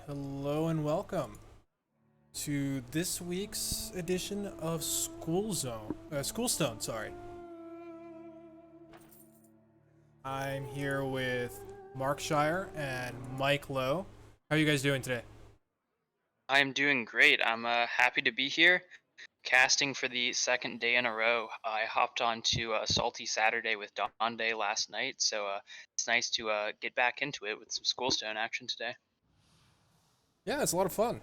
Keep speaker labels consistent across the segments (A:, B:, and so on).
A: Hello and welcome to this week's edition of Schoolstone. Sorry, I'm here with Markshire and MikeLowe. How are you guys doing today?
B: I'm doing great. I'm happy to be here, casting for the second day in a row. I hopped on to Salty Saturday with Dawn Day last night, so it's nice to get back into it with some Schoolstone action today.
A: Yeah, it's a lot of fun.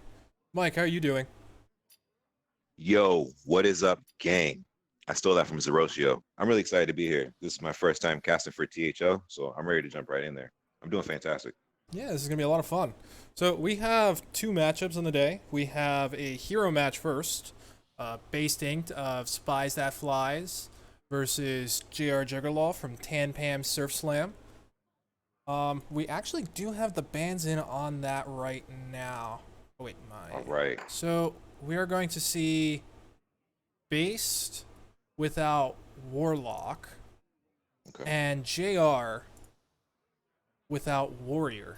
A: Mike, how are you doing?
C: Yo, what is up, gang? I stole that from Zeroshio. I'm really excited to be here. This is my first time casting for THO, so I'm ready to jump right in there. I'm doing fantastic.
A: Yeah, this is gonna be a lot of fun. So we have two matchups on the day. We have a hero match first, basedinc of Spies That Flies versus JRJuggerlaw from Tan Pam Surf Slam. We actually do have the bands in on that right now. Oh wait,
C: All right.
A: So we are going to see Based without Warlock
C: Okay.
A: and JR without Warrior.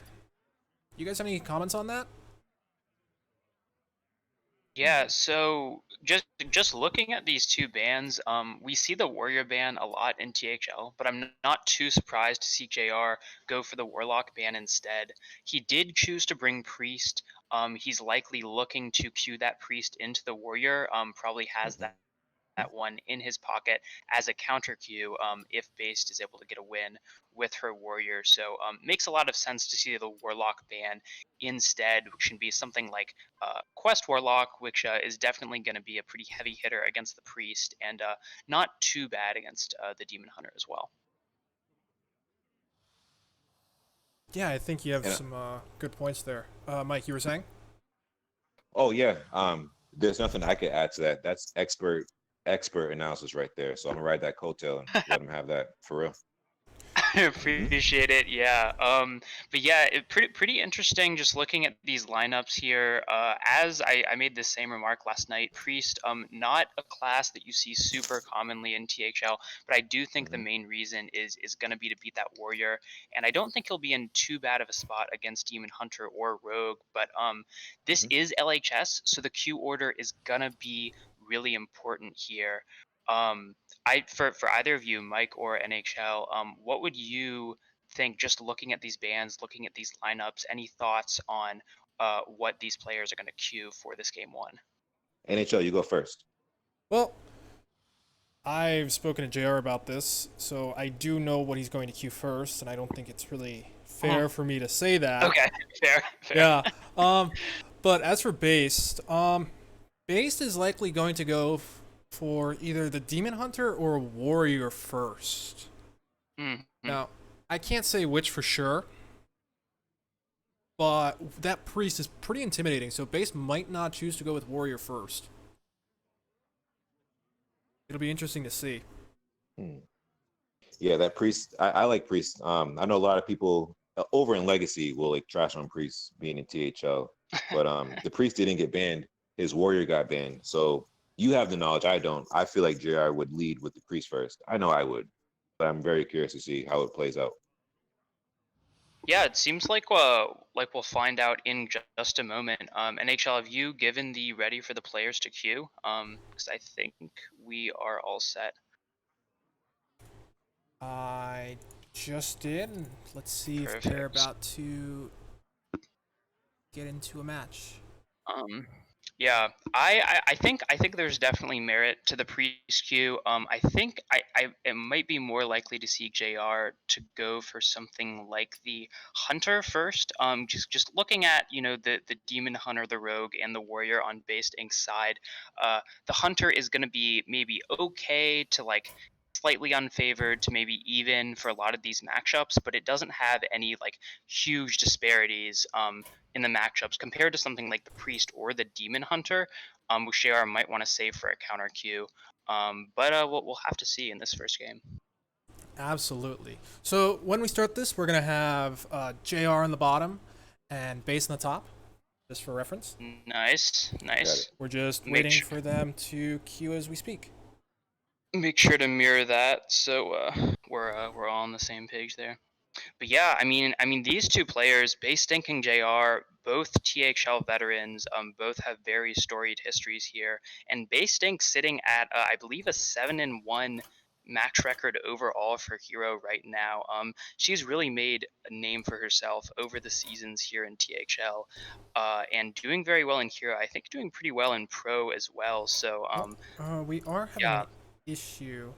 A: You guys have any comments on that?
B: Yeah, so just looking at these two bands, we see the Warrior ban a lot in THL, but I'm not too surprised to see JR go for the Warlock ban instead. He did choose to bring Priest. He's likely looking to queue that Priest into the Warrior. Probably has
C: Mhm.
B: that one in his pocket as a counter queue if Based is able to get a win with her Warrior. So makes a lot of sense to see the Warlock ban instead, which can be something like Quest Warlock, which is definitely going to be a pretty heavy hitter against the Priest and not too bad against the Demon Hunter as well.
A: Yeah, I think you have
C: And
A: some good points there. Mike, you were saying?
C: oh yeah, there's nothing I could add to that. That's expert analysis right there. So I'm gonna ride that coattail and let him have that for real.
B: I
C: Hmm.
B: appreciate it. Yeah. But yeah, pretty interesting. Just looking at these lineups here. As I made the same remark last night. Priest, not a class that you see super commonly in THL, but I do think the
C: Hmm.
B: main reason is gonna be to beat that warrior, and I don't think he'll be in too bad of a spot against Demon Hunter or Rogue. But this
C: Hmm.
B: is LHS, so the Q order is gonna be really important here. Um, for either of you, Mike or NHL, what would you think just looking at these bands, looking at these lineups? Any thoughts on what these players are going to queue for this game one?
C: NHL, you go first.
A: Well, I've spoken to JR about this, so I do know what he's going to queue first, and I don't think it's really
B: Mhm.
A: fair for me to say that.
B: Okay, fair, fair.
A: Yeah. Um, but as for Based, Based is likely going to go for either the Demon Hunter or Warrior first.
B: Mm-hmm.
A: Now, I can't say which for sure, but that priest is pretty intimidating, so Based might not choose to go with Warrior first. It'll be interesting to see.
C: Hmm. Yeah, that priest. I like priest. I know a lot of people over in Legacy will like trash on priest being in THL, but the priest didn't get banned. His warrior got banned. So you have the knowledge. I don't. I feel like JR would lead with the priest first. I know I would, but I'm very curious to see how it plays out.
B: Yeah, it seems like we'll find out in just a moment. NHL, have you given the ready for the players to queue? Because I think we are all set.
A: I just did. Let's see if they're
B: Perfect.
A: about to get into a match.
B: Um, yeah, I think there's definitely merit to the priest queue. I think I it might be more likely to see JR to go for something like the hunter first. Just looking at the demon hunter, the rogue, and the warrior on based ink side. The hunter is gonna be maybe okay to like slightly unfavored to maybe even for a lot of these matchups, but it doesn't have any like huge disparities. In the matchups compared to something like the priest or the demon hunter, which JR might want to save for a counter queue. But we'll have to see in this first game.
A: Absolutely. So when we start this, we're gonna have JR on the bottom and Base on the top, just for reference.
B: Nice,
C: Got it.
B: nice.
A: We're just
B: Make
A: waiting
B: sure,
A: for them to queue as we speak.
B: make sure to mirror that so we're all on the same page there. But yeah, I mean these two players, Base Stink and JR, both THL veterans, both have very storied histories here, and basedinc sitting at I believe a 7-1 match record overall for Hero right now. She's really made a name for herself over the seasons here in THL, and doing very well in Hero. I think doing pretty well in Pro as well. So
A: we are having
B: yeah.
A: an issue.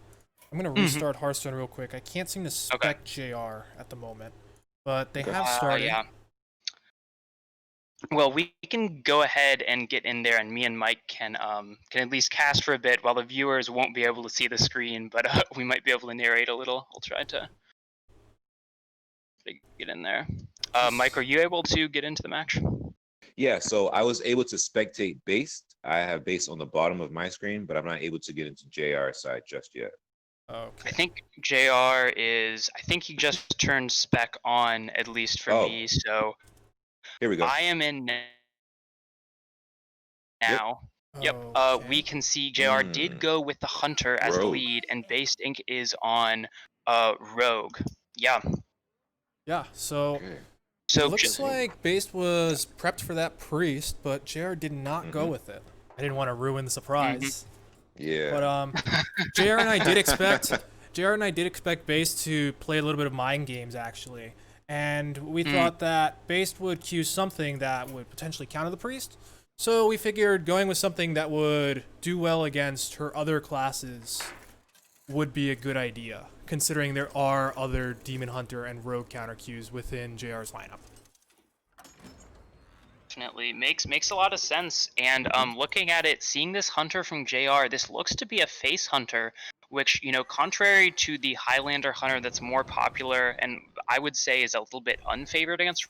A: I'm gonna
B: Mhm.
A: restart Hearthstone real quick. I can't seem to spec JR at the moment, but they have started.
B: Yeah. Well, we can go ahead and get in there, and me and Mike can at least cast for a bit while the viewers won't be able to see the screen, but we might be able to narrate a little. I'll try to get in there. Mike, are you able to get into the match?
C: Yeah, so I was able to spectate based. I have based on the bottom of my screen, but I'm not able to get into JR side just yet.
A: Okay.
B: I think JR is. I think he just turned spec on, at least for me. So
C: here we go.
B: I am in now. Yep.
A: Okay.
B: We can see JR did go with the Hunter as the
C: Rogue.
B: lead, and basedinc is on Rogue. Yeah.
A: Yeah. So
C: Okay.
B: So
A: it looks like Based was prepped for that priest, but JR did not go with it. I didn't want to ruin the surprise.
C: Yeah.
A: But JR and I did expect Based to play a little bit of mind games actually. And we thought that Based would cue something that would potentially counter the priest. So we figured going with something that would do well against her other classes would be a good idea, considering there are other Demon Hunter and Rogue counter cues within JR's lineup.
B: Definitely makes a lot of sense. And looking at it, seeing this Hunter from JR, this looks to be a face Hunter, which, you know, contrary to the Highlander Hunter that's more popular and I would say is a little bit unfavored against,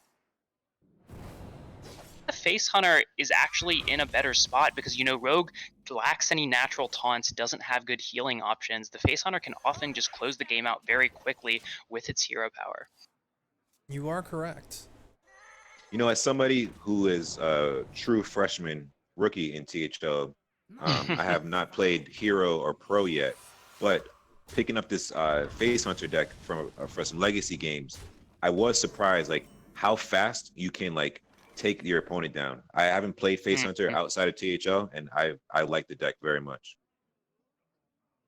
B: the face Hunter is actually in a better spot because, you know, Rogue lacks any natural taunts, doesn't have good healing options. The face Hunter can often just close the game out very quickly with its hero power.
A: You are correct.
C: You know, as somebody who is a true freshman rookie in THL, I have not played Hero or Pro yet, but picking up this Face Hunter deck from for some legacy games, I was surprised like how fast you can like take your opponent down. I haven't played Face Hunter outside of THL, and I like the deck very much.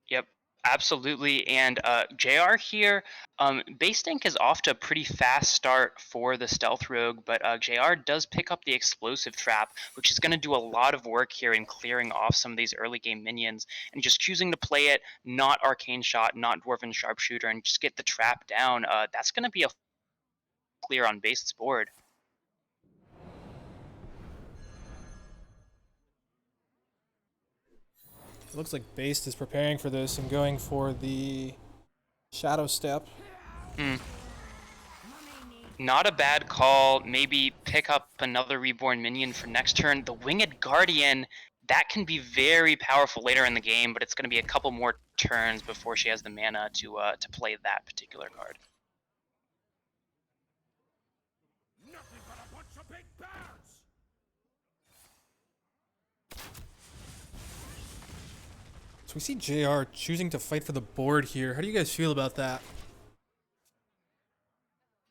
B: Yep, absolutely. And JR here, basedinc is off to a pretty fast start for the Stealth Rogue, but JR does pick up the Explosive Trap, which is going to do a lot of work here in clearing off some of these early game minions, and just choosing to play it, not Arcane Shot, not Dwarven Sharpshooter, and just get the trap down. That's going to be a clear on Based's board.
A: It looks like Based is preparing for this and going for the Shadow Step.
B: Not a bad call. Maybe pick up another Reborn minion for next turn. The Winged Guardian, that can be very powerful later in the game, but it's going to be a couple more turns before she has the mana to play that particular card.
A: So we see JR choosing to fight for the board here. How do you guys feel about that?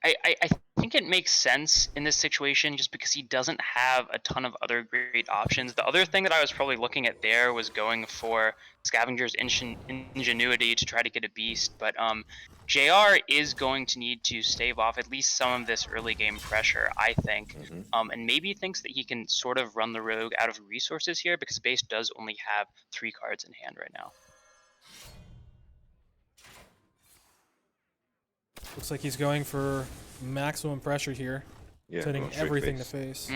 B: I think it makes sense in this situation just because he doesn't have a ton of other great options. The other thing that I was probably looking at there was going for Scavenger's Ingenuity to try to get a beast, but JR is going to need to stave off at least some of this early game pressure, I think, and maybe thinks that he can sort of run the Rogue out of resources here because base does only have 3 cards in hand right now.
A: Looks like he's going for maximum pressure here, setting everything to face.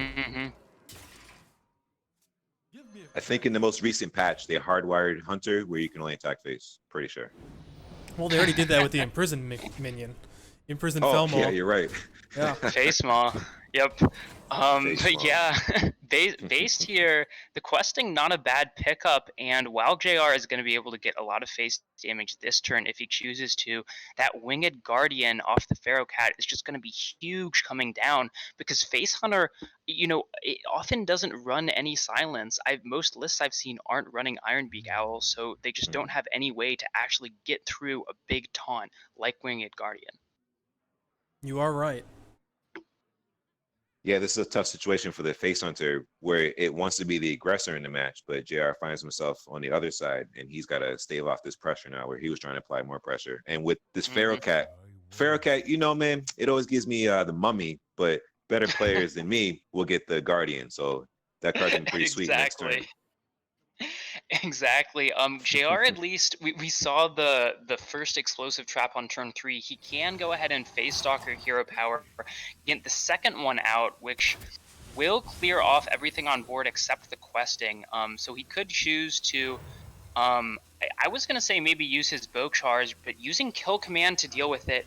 C: I think in the most recent patch, they hardwired Hunter where you can only attack face. Pretty sure.
A: Well, they already did that with the Imprisoned minion. Imprisoned Felmaw.
C: Yeah, you're right.
A: Yeah.
B: Face Maw. Yep. But yeah, based here, the questing not a bad pickup, and while JR is going to be able to get a lot of face damage this turn if he chooses to, that Winged Guardian off the Pharaoh Cat is just going to be huge coming down because Face Hunter, you know, it often doesn't run any silence. Most lists I've seen aren't running Ironbeak Owl, so they just don't have any way to actually get through a big taunt like Winged Guardian.
A: You are right.
C: Yeah, this is a tough situation for the face hunter where it wants to be the aggressor in the match, but JR finds himself on the other side and he's got to stave off this pressure now where he was trying to apply more pressure. And with this Pharaoh Cat, you know, man, it always gives me the mummy, but better players than me will get the Guardian. So that card's gonna be pretty sweet next turn.
B: Exactly. Exactly. JR, at least we saw the first explosive trap on turn 3. He can go ahead and face Stalker Hero Power, get the second one out, which will clear off everything on board except the questing. So he could choose to I was gonna say maybe use his bow charge, but using kill command to deal with it,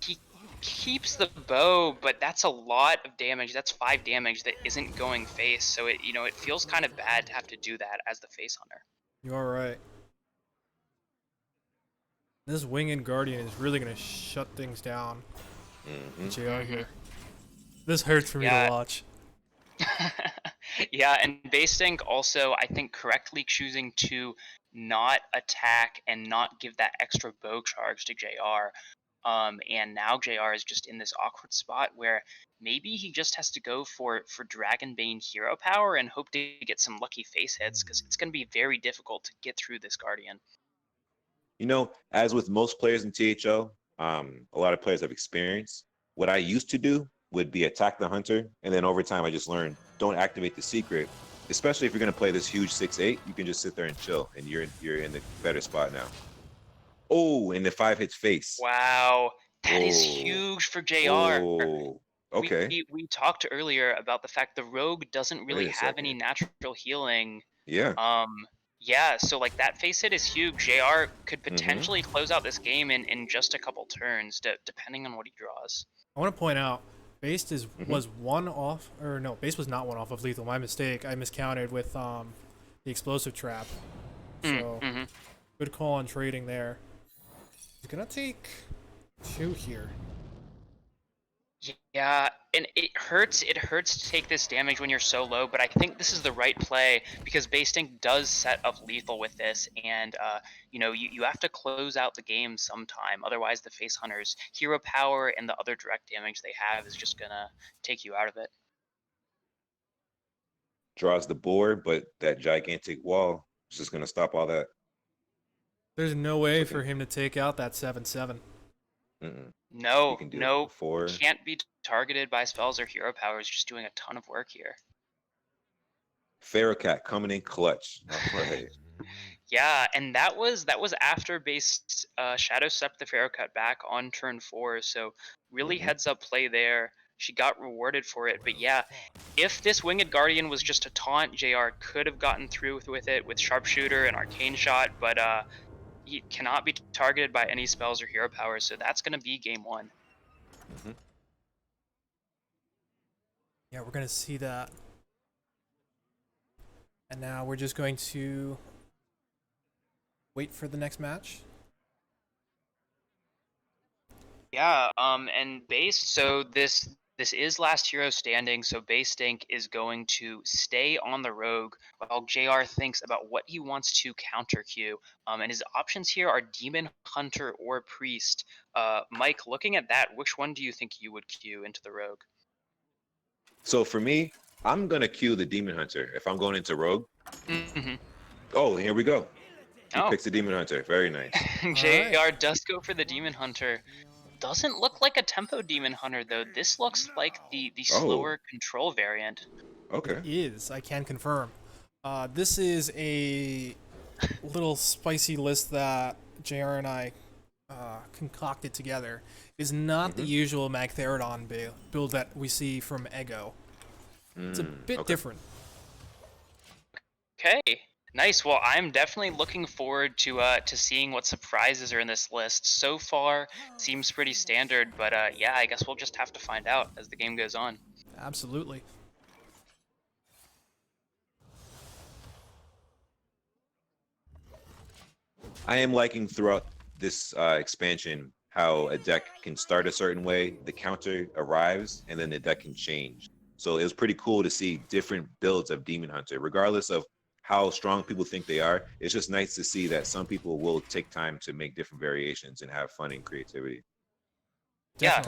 B: he keeps the bow, but that's a lot of damage. That's 5 damage that isn't going face. So it it feels kind of bad to have to do that as the face hunter.
A: You're right. This Winged Guardian is really gonna shut things down. JR here. This hurts for me to watch.
B: Yeah, and basedinc also, I think, correctly choosing to not attack and not give that extra bow charge to JR. And now JR is just in this awkward spot where maybe he just has to go for Dragonbane Hero Power and hope to get some lucky face hits, because it's going to be very difficult to get through this Guardian.
C: You know, as with most players in THO, a lot of players have experience. What I used to do would be attack the hunter, and then over time I just learned don't activate the secret. Especially if you're going to play this huge 6/8, you can just sit there and chill, and you're in the better spot now. Oh, and the 5 hits face.
B: Wow, that is huge for JR.
C: Oh, okay.
B: We talked earlier about the fact the rogue doesn't really have any natural healing.
C: Yeah.
B: Yeah, so like that face hit is huge. JR could potentially close out this game in just a couple turns, depending on what he draws.
A: I want to point out, Based was one off, or no, Based was not one off of lethal. My mistake. I miscounted with the explosive trap. So good call on trading there. He's gonna take 2 here.
B: Yeah, and it hurts. It hurts to take this damage when you're so low, but I think this is the right play because basedinc does set up lethal with this, and you have to close out the game sometime. Otherwise, the face hunters' hero power and the other direct damage they have is just gonna take you out of it.
C: Draws the board, but that gigantic wall is just gonna stop all that.
A: There's no way for him to take out that 7/7.
B: No,
C: four.
B: Can't be targeted by spells or hero powers. Just doing a ton of work here.
C: Pharaoh Cat coming in clutch. All right.
B: Yeah, and that was after Based Shadow stepped the Pharaoh Cat back on turn 4. So really heads up play there. She got rewarded for it. But yeah, if this Winged Guardian was just a taunt, JR could have gotten through with it with Sharpshooter and Arcane Shot, but he cannot be targeted by any spells or hero powers, so that's going to be game 1.
A: Yeah, we're going to see that. And now we're just going to wait for the next match.
B: Yeah, and Based, so this is last hero standing, so basedinc is going to stay on the rogue while JR thinks about what he wants to counter queue. And his options here are Demon Hunter or Priest. Mike, looking at that, which one do you think you would queue into the rogue?
C: So for me, I'm gonna queue the Demon Hunter if I'm going into rogue. Oh, here we go. He picks the Demon Hunter. Very nice.
B: JR does go for the Demon Hunter. Doesn't look like a tempo Demon Hunter though. This looks like the slower control variant.
C: Okay.
A: It is, I can confirm. This is a little spicy list that JR and I concocted together. It is not the usual Magtheridon build that we see from Ego. It's a bit different.
B: Okay. Nice. Well, I'm definitely looking forward to seeing what surprises are in this list. So far, seems pretty standard, but yeah, I guess we'll just have to find out as the game goes on.
A: Absolutely.
C: I am liking throughout this expansion how a deck can start a certain way, the counter arrives, and then the deck can change. So it was pretty cool to see different builds of Demon Hunter, regardless of how strong people think they are. It's just nice to see that some people will take time to make different variations and have fun and creativity.
B: Yeah,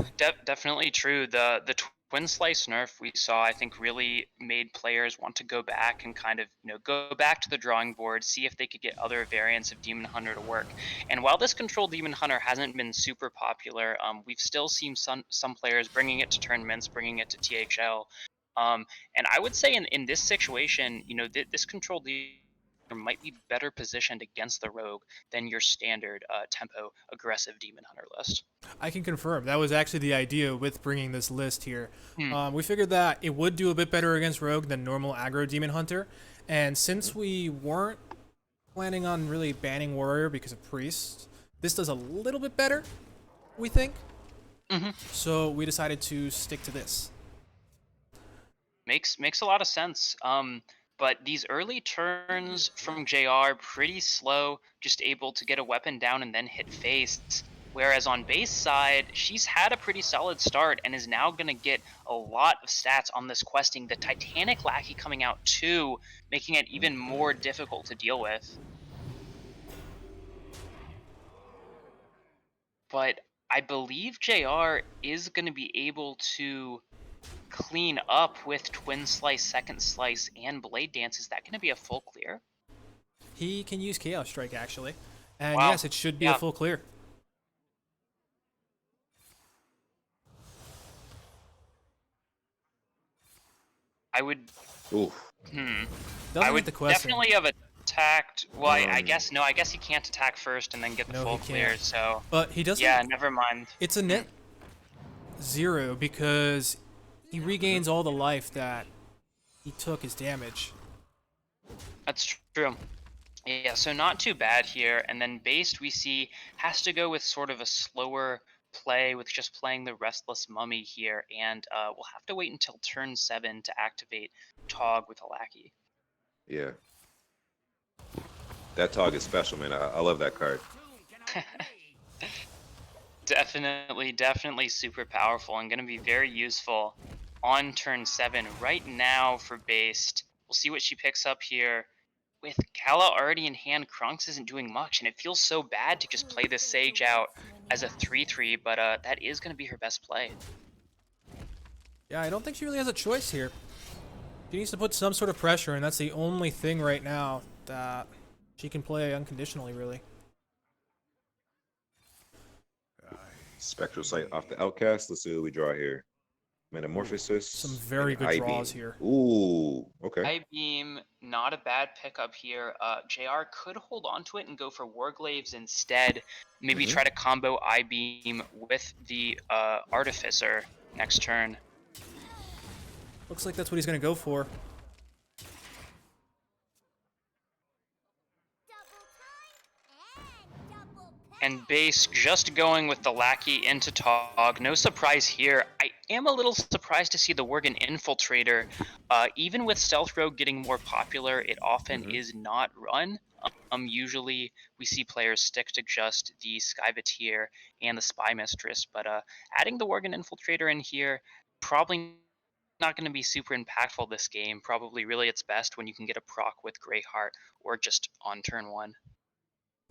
B: definitely true. The Twin Slice nerf we saw, I think, really made players want to go back and kind of, go back to the drawing board, see if they could get other variants of Demon Hunter to work. And while this control Demon Hunter hasn't been super popular, we've still seen some players bringing it to tournaments, bringing it to THL. And I would say in this situation, this control Demon might be better positioned against the rogue than your standard tempo aggressive Demon Hunter list.
A: I can confirm that was actually the idea with bringing this list here.
B: Hmm.
A: We figured that it would do a bit better against rogue than normal aggro demon hunter, and since we weren't planning on really banning warrior because of priest, this does a little bit better, we think. So we decided to stick to this.
B: Makes a lot of sense. But these early turns from JR pretty slow, just able to get a weapon down and then hit face. Whereas on base side, she's had a pretty solid start and is now going to get a lot of stats on this questing. The Titanic Lackey coming out too, making it even more difficult to deal with. But I believe JR is going to be able to clean up with Twin Slice, Second Slice, and Blade Dance. Is that going to be a full clear?
A: He can use Chaos Strike actually, and
B: Wow.
A: yes, it should be a full clear.
B: I would.
C: Oof.
A: Doesn't
B: I would
A: get the question.
B: definitely have attacked. Well, I guess no. I guess he can't attack first and then get the
A: No,
B: full
A: he
B: clear.
A: can't.
B: So
A: But he doesn't.
B: yeah, never mind.
A: It's a net 0 because he regains all the life that he took as damage.
B: That's true. Yeah, so not too bad here. And then based we see has to go with sort of a slower play with just playing the Restless Mummy here, and we'll have to wait until turn 7 to activate Tog with a Lackey.
C: Yeah. That Tog is special, man. I love that card.
B: Definitely super powerful and going to be very useful on turn 7. Right now for based, we'll see what she picks up here. With Kala already in hand, Krunks isn't doing much, and it feels so bad to just play this Sage out as a 3-3, but that is going to be her best play.
A: Yeah, I don't think she really has a choice here. She needs to put some sort of pressure, and that's the only thing right now that she can play unconditionally, really.
C: Spectral Sight off the Outcast. Let's see what we draw here. Metamorphosis.
A: Some very good draws here.
C: Ooh, okay.
B: I-Beam, not a bad pickup here. JR could hold on to it and go for Warglaives instead. Maybe try to combo I-Beam with the Artificer next turn.
A: Looks like that's what he's going to go for.
B: And base just going with the Lackey into Tog. No surprise here. I am a little surprised to see the Worgen Infiltrator. Even with Stealth Rogue getting more popular, it often is not run. Usually we see players stick to just the Skybateer and the Spy Mistress, but adding the Worgen Infiltrator in here, probably not going to be super impactful this game. Probably really it's best when you can get a proc with Greyheart or just on turn 1.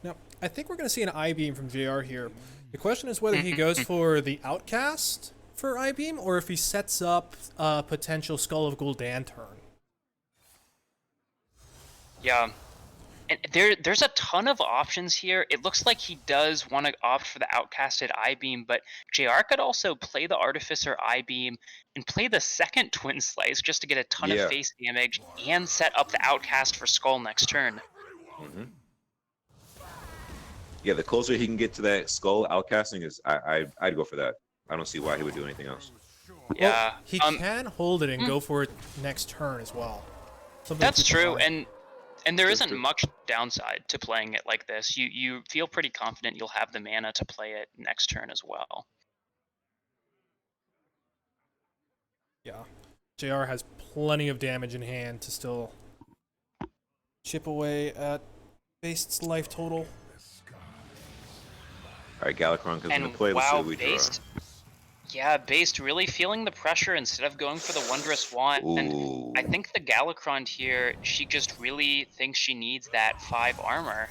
A: Now, I think we're going to see an I-Beam from JR here. The question is whether he goes for the Outcast for I-Beam or if he sets up a potential Skull of Gul'dan turn.
B: Yeah. And there's a ton of options here. It looks like he does want to opt for the Outcasted I-Beam, but JR could also play the Artificer I-Beam and play the second Twin Slice just to get a ton of face damage and set up the Outcast for Skull next turn.
C: Yeah, the closer he can get to that Skull outcasting is, I'd go for that. I don't see why he would do anything else.
B: Yeah.
A: Well, he can hold it and go for it next turn as well.
B: That's true, and there isn't much downside to playing it like this. You feel pretty confident you'll have the mana to play it next turn as well.
A: Yeah. JR has plenty of damage in hand to still chip away at Based's life total.
C: All right, Galakron comes into play. Let's see what we draw.
B: Based really feeling the pressure instead of going for the Wondrous Wand. And I think the Galakron here, she just really thinks she needs that 5 armor.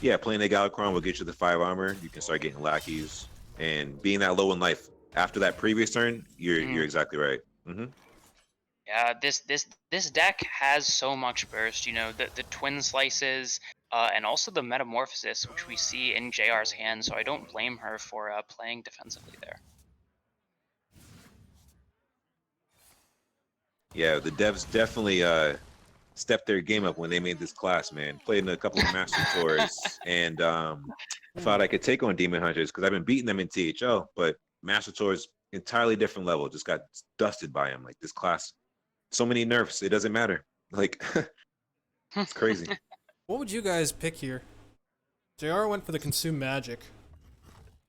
C: Yeah, playing a Galakrond will get you the 5 armor. You can start getting lackeys, and being that low in life after that previous turn, you're exactly right.
B: Yeah, this deck has so much burst. You know, the twin slices, and also the metamorphosis, which we see in JR's hand. So I don't blame her for playing defensively there.
C: Yeah, the devs definitely stepped their game up when they made this class, man. Played in a couple of Master Tours and thought I could take on Demon Hunters because I've been beating them in THL, but Master Tours entirely different level. Just got dusted by him. Like this class, so many nerfs, it doesn't matter. Like it's crazy.
A: What would you guys pick here? JR went for the Consume Magic.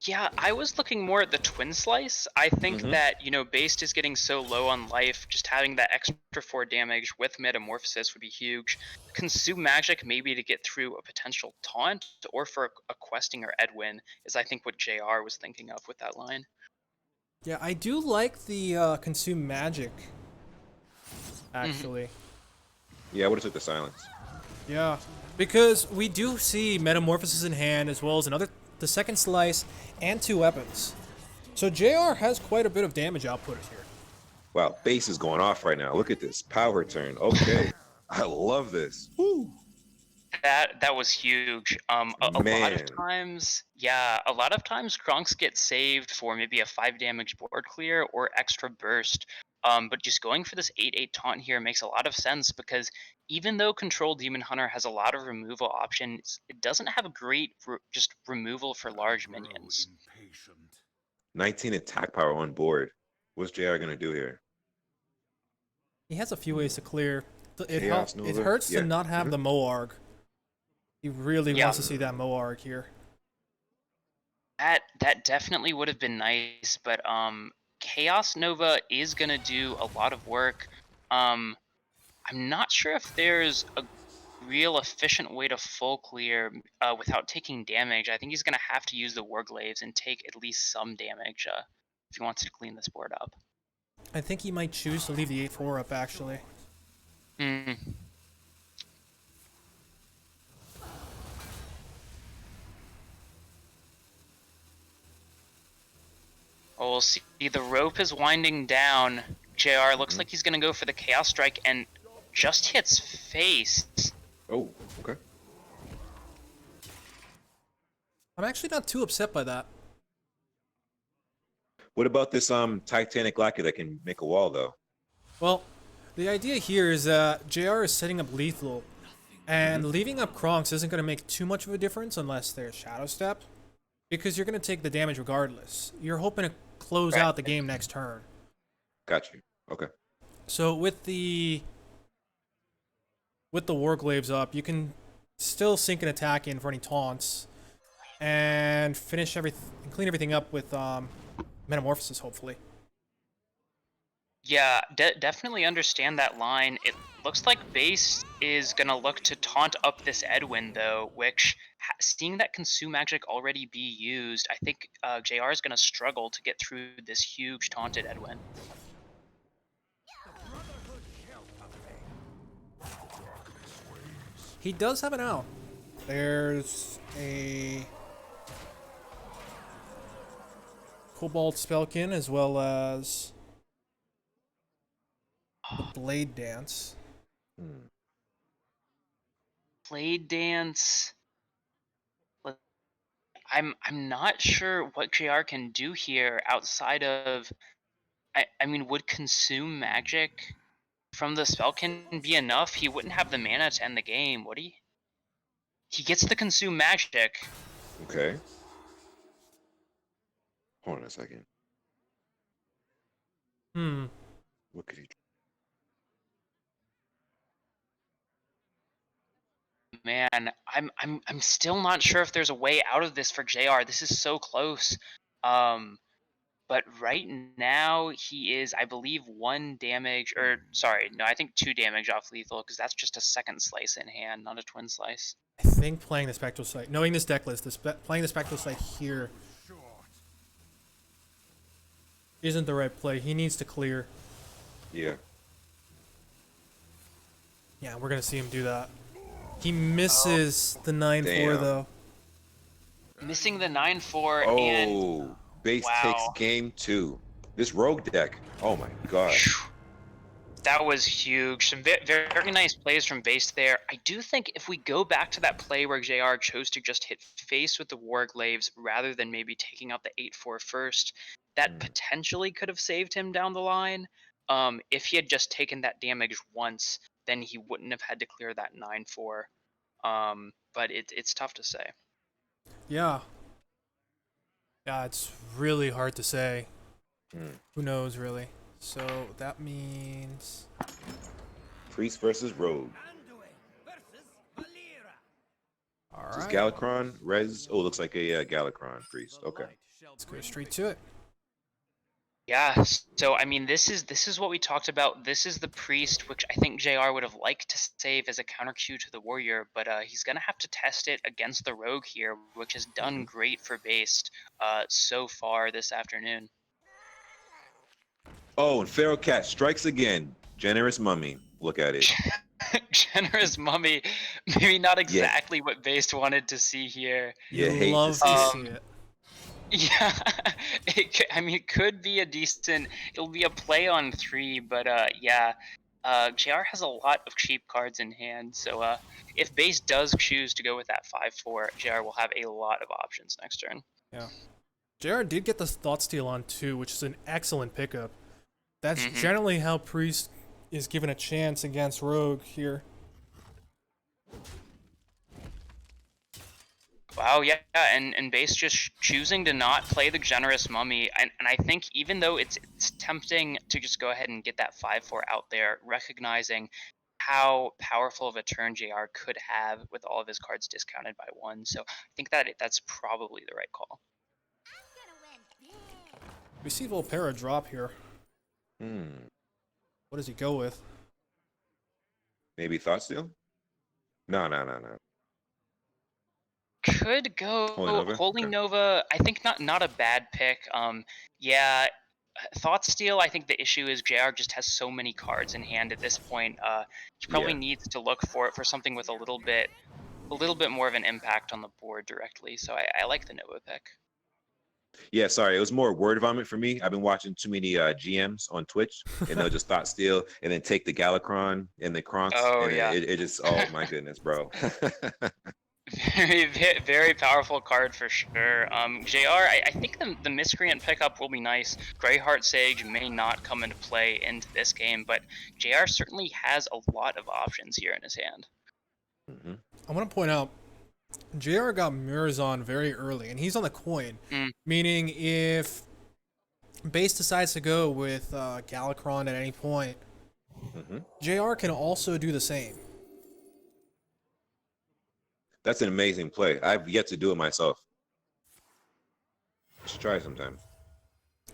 B: Yeah, I was looking more at the twin slice. I think that, you know, Based is getting so low on life, just having that extra 4 damage with Metamorphosis would be huge. Consume Magic maybe to get through a potential taunt, or for a questing or Edwin, is I think what JR was thinking of with that line.
A: Yeah, I do like the Consume Magic, actually.
C: Yeah, I would have took the silence.
A: Yeah, because we do see Metamorphosis in hand, as well as the second slice, and 2 weapons. So JR has quite a bit of damage output here.
C: Wow, base is going off right now. Look at this power turn. Okay, I love this. Woo.
B: That was huge. A lot of times, yeah, a lot of times Kronks get saved for maybe a 5 damage board clear or extra burst. But just going for this 8/8 taunt here makes a lot of sense, because even though Control Demon Hunter has a lot of removal options, it doesn't have a great just removal for large minions.
C: 19 attack power on board. What's JR gonna do here?
A: He has a few ways to clear. It
C: Nova?
A: hurts
C: Yeah.
A: to not have the Moarg. He really
B: Yeah.
A: wants to see that Moarg here.
B: That definitely would have been nice, but Chaos Nova is gonna do a lot of work. I'm not sure if there's a real efficient way to full clear without taking damage. I think he's gonna have to use the Warglaives and take at least some damage if he wants to clean this board up.
A: I think he might choose to leave the 8/4 up, actually.
B: Oh, we'll see. The rope is winding down. JR looks like he's gonna go for the Chaos Strike and just hits face.
C: Oh, okay.
A: I'm actually not too upset by that.
C: What about this Titanic Lackey that can make a wall though?
A: Well, the idea here is that JR is setting up lethal, and leaving up Kronks isn't going to make too much of a difference unless there's Shadow Step, because you're going to take the damage regardless. You're hoping to close out the game next turn.
C: Got you. Okay.
A: So with the Warglaives up, you can still sink an attack in for any taunts, and finish clean everything up with Metamorphosis, hopefully.
B: Yeah, definitely understand that line. It looks like Base is going to look to taunt up this Edwin, though, which, seeing that Consume Magic already be used, I think JR is going to struggle to get through this huge taunted Edwin.
A: He does have an out. There's a Cobalt Spellkin, as well as the Blade Dance.
B: Blade Dance. I'm not sure what JR can do here outside of. I mean, would Consume Magic from the Spellkin be enough? He wouldn't have the mana to end the game, would he? He gets the Consume Magic.
C: Okay. Hold on a second. What could he do?
B: Man, I'm still not sure if there's a way out of this for JR. This is so close. But right now he is, I believe, 1 damage, or sorry, no, I think 2 damage off lethal, because that's just a second slice in hand, not a twin slice.
A: I think playing the Spectral Sight, knowing this deck list, playing the Spectral Sight here isn't the right play. He needs to clear.
C: Yeah.
A: Yeah, we're gonna see him do that. He misses the 9/4 though.
B: Missing the 9-4 and
C: Oh, base takes
B: wow.
C: game 2. This rogue deck. Oh my god.
B: That was huge. Some very nice plays from base there. I do think if we go back to that play where JR chose to just hit face with the Warglaves rather than maybe taking out the 8-4 first, that potentially could have saved him down the line. If he had just taken that damage once, then he wouldn't have had to clear that 9-4. But it's tough to say.
A: Yeah. Yeah, it's really hard to say.
C: Mm.
A: Who knows, really? So that means
C: Priest versus rogue.
A: all
C: This is
A: right.
C: Galakron, Res. Oh, looks like a Galakron priest. Okay.
A: Let's go straight to it.
B: Yeah, so I mean, this is what we talked about. This is the priest, which I think JR would have liked to save as a counter Q to the warrior, but he's gonna have to test it against the rogue here, which has done great for based so far this afternoon.
C: Oh, and Feral Cat strikes again. Generous Mummy. Look at it.
B: Generous mummy, maybe not exactly what based wanted to see here.
C: You
A: You
C: hate to
A: love
C: see
A: to
C: it.
A: see it.
B: Yeah, I mean, it could be a decent. It'll be a play on 3, but yeah, JR has a lot of cheap cards in hand. So if base does choose to go with that 5-4, JR will have a lot of options next turn.
A: Yeah. JR did get the Thought Steal on 2, which is an excellent pickup. That's generally how Priest is given a chance against Rogue here.
B: Wow, yeah, and base just choosing to not play the generous mummy, and I think even though it's tempting to just go ahead and get that 5-4 out there, recognizing how powerful of a turn JR could have with all of his cards discounted by 1, so I think that's probably the right call.
A: We see Volpera drop here. What does he go with?
C: Maybe Thought Steal? No.
B: Could go Holy Nova. I think not a bad pick. Yeah, Thought Steal. I think the issue is JR just has so many cards in hand at this point. He probably needs to look for something with a little bit more of an impact on the board directly. So I like the Nova pick.
C: Yeah, sorry. It was more word vomit for me. I've been watching too many GMs on Twitch, and they'll just Thought Steal and then take the Galakron and the Kronks.
B: Oh,
C: and
B: yeah.
C: It just, oh my goodness, bro.
B: Very powerful card for sure. JR, I think the Miscreant pickup will be nice. Greyheart Sage may not come into play into this game, but JR certainly has a lot of options here in his hand.
A: I want to point out, JR got Mirrors on very early, and he's on the coin. Meaning if base decides to go with Galakron at any point, JR can also do the same.
C: That's an amazing play. I've yet to do it myself. Should try sometime.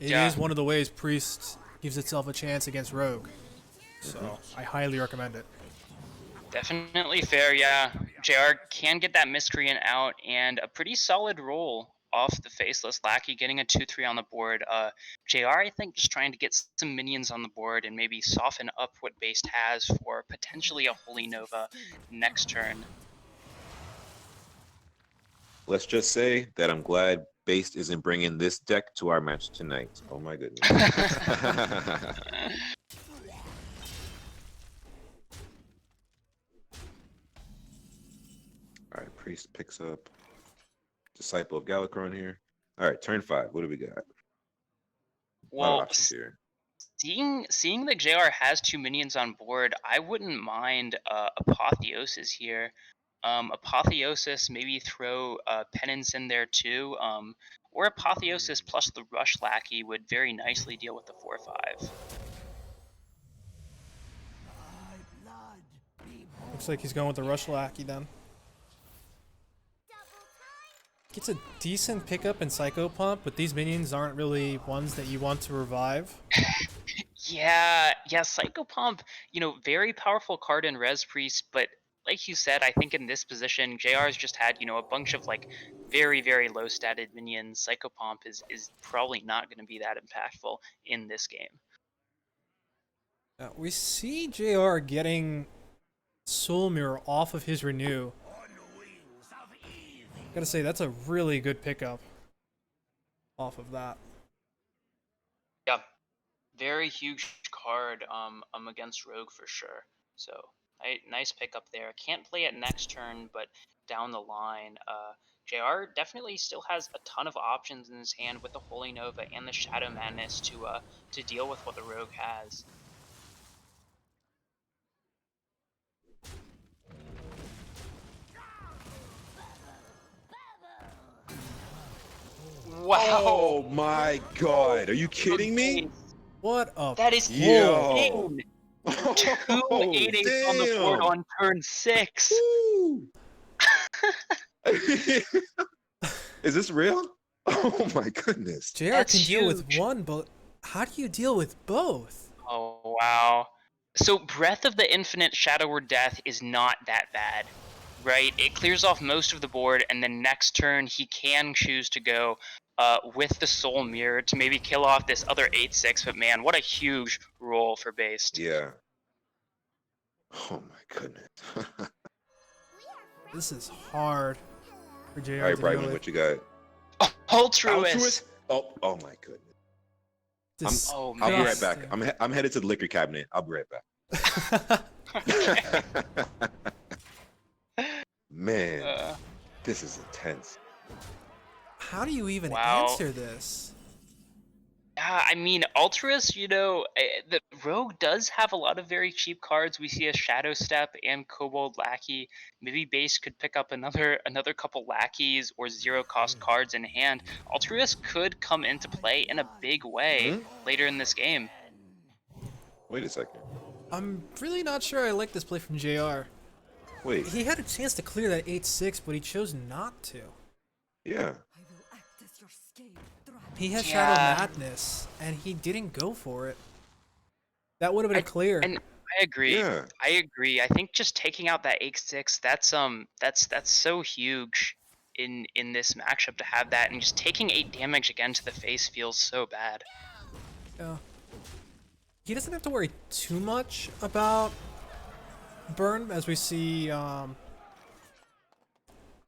A: It is one of the ways Priest gives itself a chance against Rogue. So I highly recommend it.
B: Definitely fair, yeah. JR can get that Miscreant out, and a pretty solid roll off the Faceless Lackey, getting a 2-3 on the board. JR, I think, just trying to get some minions on the board and maybe soften up what Based has for potentially a Holy Nova next turn.
C: Let's just say that I'm glad Based isn't bringing this deck to our match tonight. Oh my goodness. All right, Priest picks up Disciple of Galakron here. All right, turn 5. What do we got? A lot of options here.
B: Seeing that JR has 2 minions on board, I wouldn't mind Apotheosis here. Apotheosis, maybe throw Penance in there too. Or Apotheosis plus the Rush Lackey would very nicely deal with the 4-5.
A: Looks like he's going with the Rush Lackey then. Gets a decent pickup in Psycho Pump, but these minions aren't really ones that you want to revive.
B: Yeah, Psycho Pump, very powerful card in Res Priest, but like you said, I think in this position, JR's just had, a bunch of very, very low statted minions. Psycho Pump is probably not going to be that impactful in this game.
A: We see JR getting Soul Mirror off of his Renew. Gotta say, that's a really good pickup off of that.
B: Yeah, very huge card against Rogue for sure. So nice pickup there. Can't play it next turn, but down the line, JR definitely still has a ton of options in his hand with the Holy Nova and the Shadow Madness to deal with what the Rogue has. Wow.
C: Oh my god. Are you kidding me?
A: What a
B: That is
C: Yo.
B: insane. Two
C: Oh,
B: 8/8s on the board
C: damn.
B: on turn 6.
C: Woo. Is this real? Oh my goodness.
A: JR
B: That's
A: can deal with
B: huge.
A: one, but how do you deal with both?
B: Oh, wow. So Breath of the Infinite Shadow or Death is not that bad, right? It clears off most of the board, and then next turn he can choose to go with the Soul Mirror to maybe kill off this other 8/6, but man, what a huge roll for Based.
C: Yeah. Oh my goodness.
A: This is hard for JR
C: All right,
A: to deal
C: Brightman,
A: with.
C: what you got?
B: Altruist!
C: Oh my goodness.
B: Oh,
C: I'll be right
A: Disgusting.
C: back. I'm headed to the liquor cabinet. I'll be right back. Man, this is intense.
A: How do you even
B: Wow.
A: answer this?
B: Yeah, I mean, Altruist, the Rogue does have a lot of very cheap cards. We see a Shadow Step and Kobold Lackey. Maybe Base could pick up another couple Lackeys or zero-cost cards in hand. Altruist could come into play in a big way later in this game.
C: Wait a second.
A: I'm really not sure I like this play from JR.
C: Wait.
A: He had a chance to clear that 8/6, but he chose not to.
C: Yeah.
A: He has
B: Yeah.
A: Shadow Madness, and he didn't go for it. That would have been a clear.
B: And I agree.
C: Yeah.
B: I agree. I think just taking out that 8/6, that's so huge in this matchup to have that, and just taking 8 damage again to the face feels so bad.
A: Yeah. He doesn't have to worry too much about burn, as we see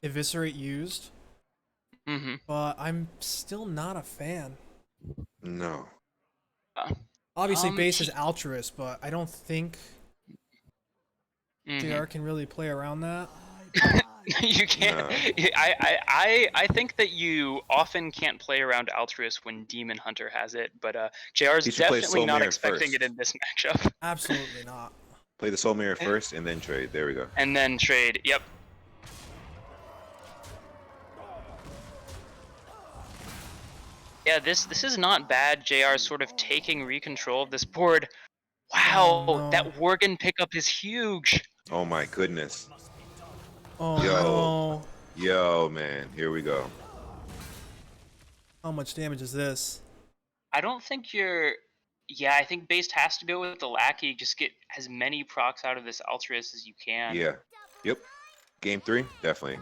A: Eviscerate used.
B: Mm-hmm.
A: But I'm still not a fan.
C: No.
A: Obviously, Base
B: he-
A: is Altruist, but I don't think JR can really play around that.
B: You can't.
C: No.
B: I think that you often can't play around Altruist when Demon Hunter has it, but JR's
C: He should play
B: definitely
C: Soul
B: not
C: Mirror
B: expecting
C: first.
B: it in this matchup.
A: Absolutely not.
C: Play the Soul Mirror first and then trade. There we go.
B: And then trade. Yep. Yeah, this is not bad. JR sort of taking recontrol of this board. Wow,
A: Oh, no.
B: that Worgen pickup is huge.
C: Oh my goodness.
A: Oh
C: Yo.
A: no.
C: Yo, man. Here we go.
A: How much damage is this?
B: I don't think you're. Yeah, I think Based has to go with the Lackey. Just get as many procs out of this Altruist as you can.
C: Yeah. Yep. Game 3? Definitely.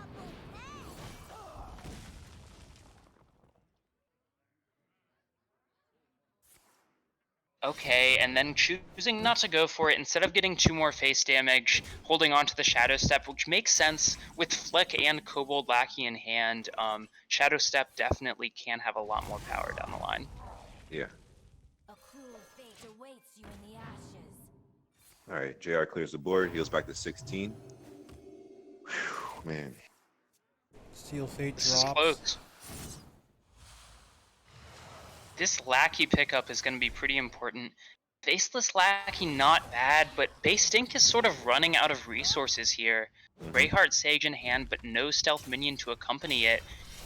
B: Okay, and then choosing not to go for it, instead of getting 2 more face damage, holding on to the Shadow Step, which makes sense with Flick and Kobold Lackey in hand. Shadow Step definitely can have a lot more power down the line.
C: Yeah.
D: A cruel fate awaits you in the ashes.
C: All right. JR clears the board. Heals back to 16. Whew, man.
A: Steel Fate
B: This is
A: drops.
B: close. This Lackey pickup is going to be pretty important. Faceless Lackey not bad, but basedinc is sort of running out of resources here. Greyheart Sage in hand, but no stealth minion to accompany it.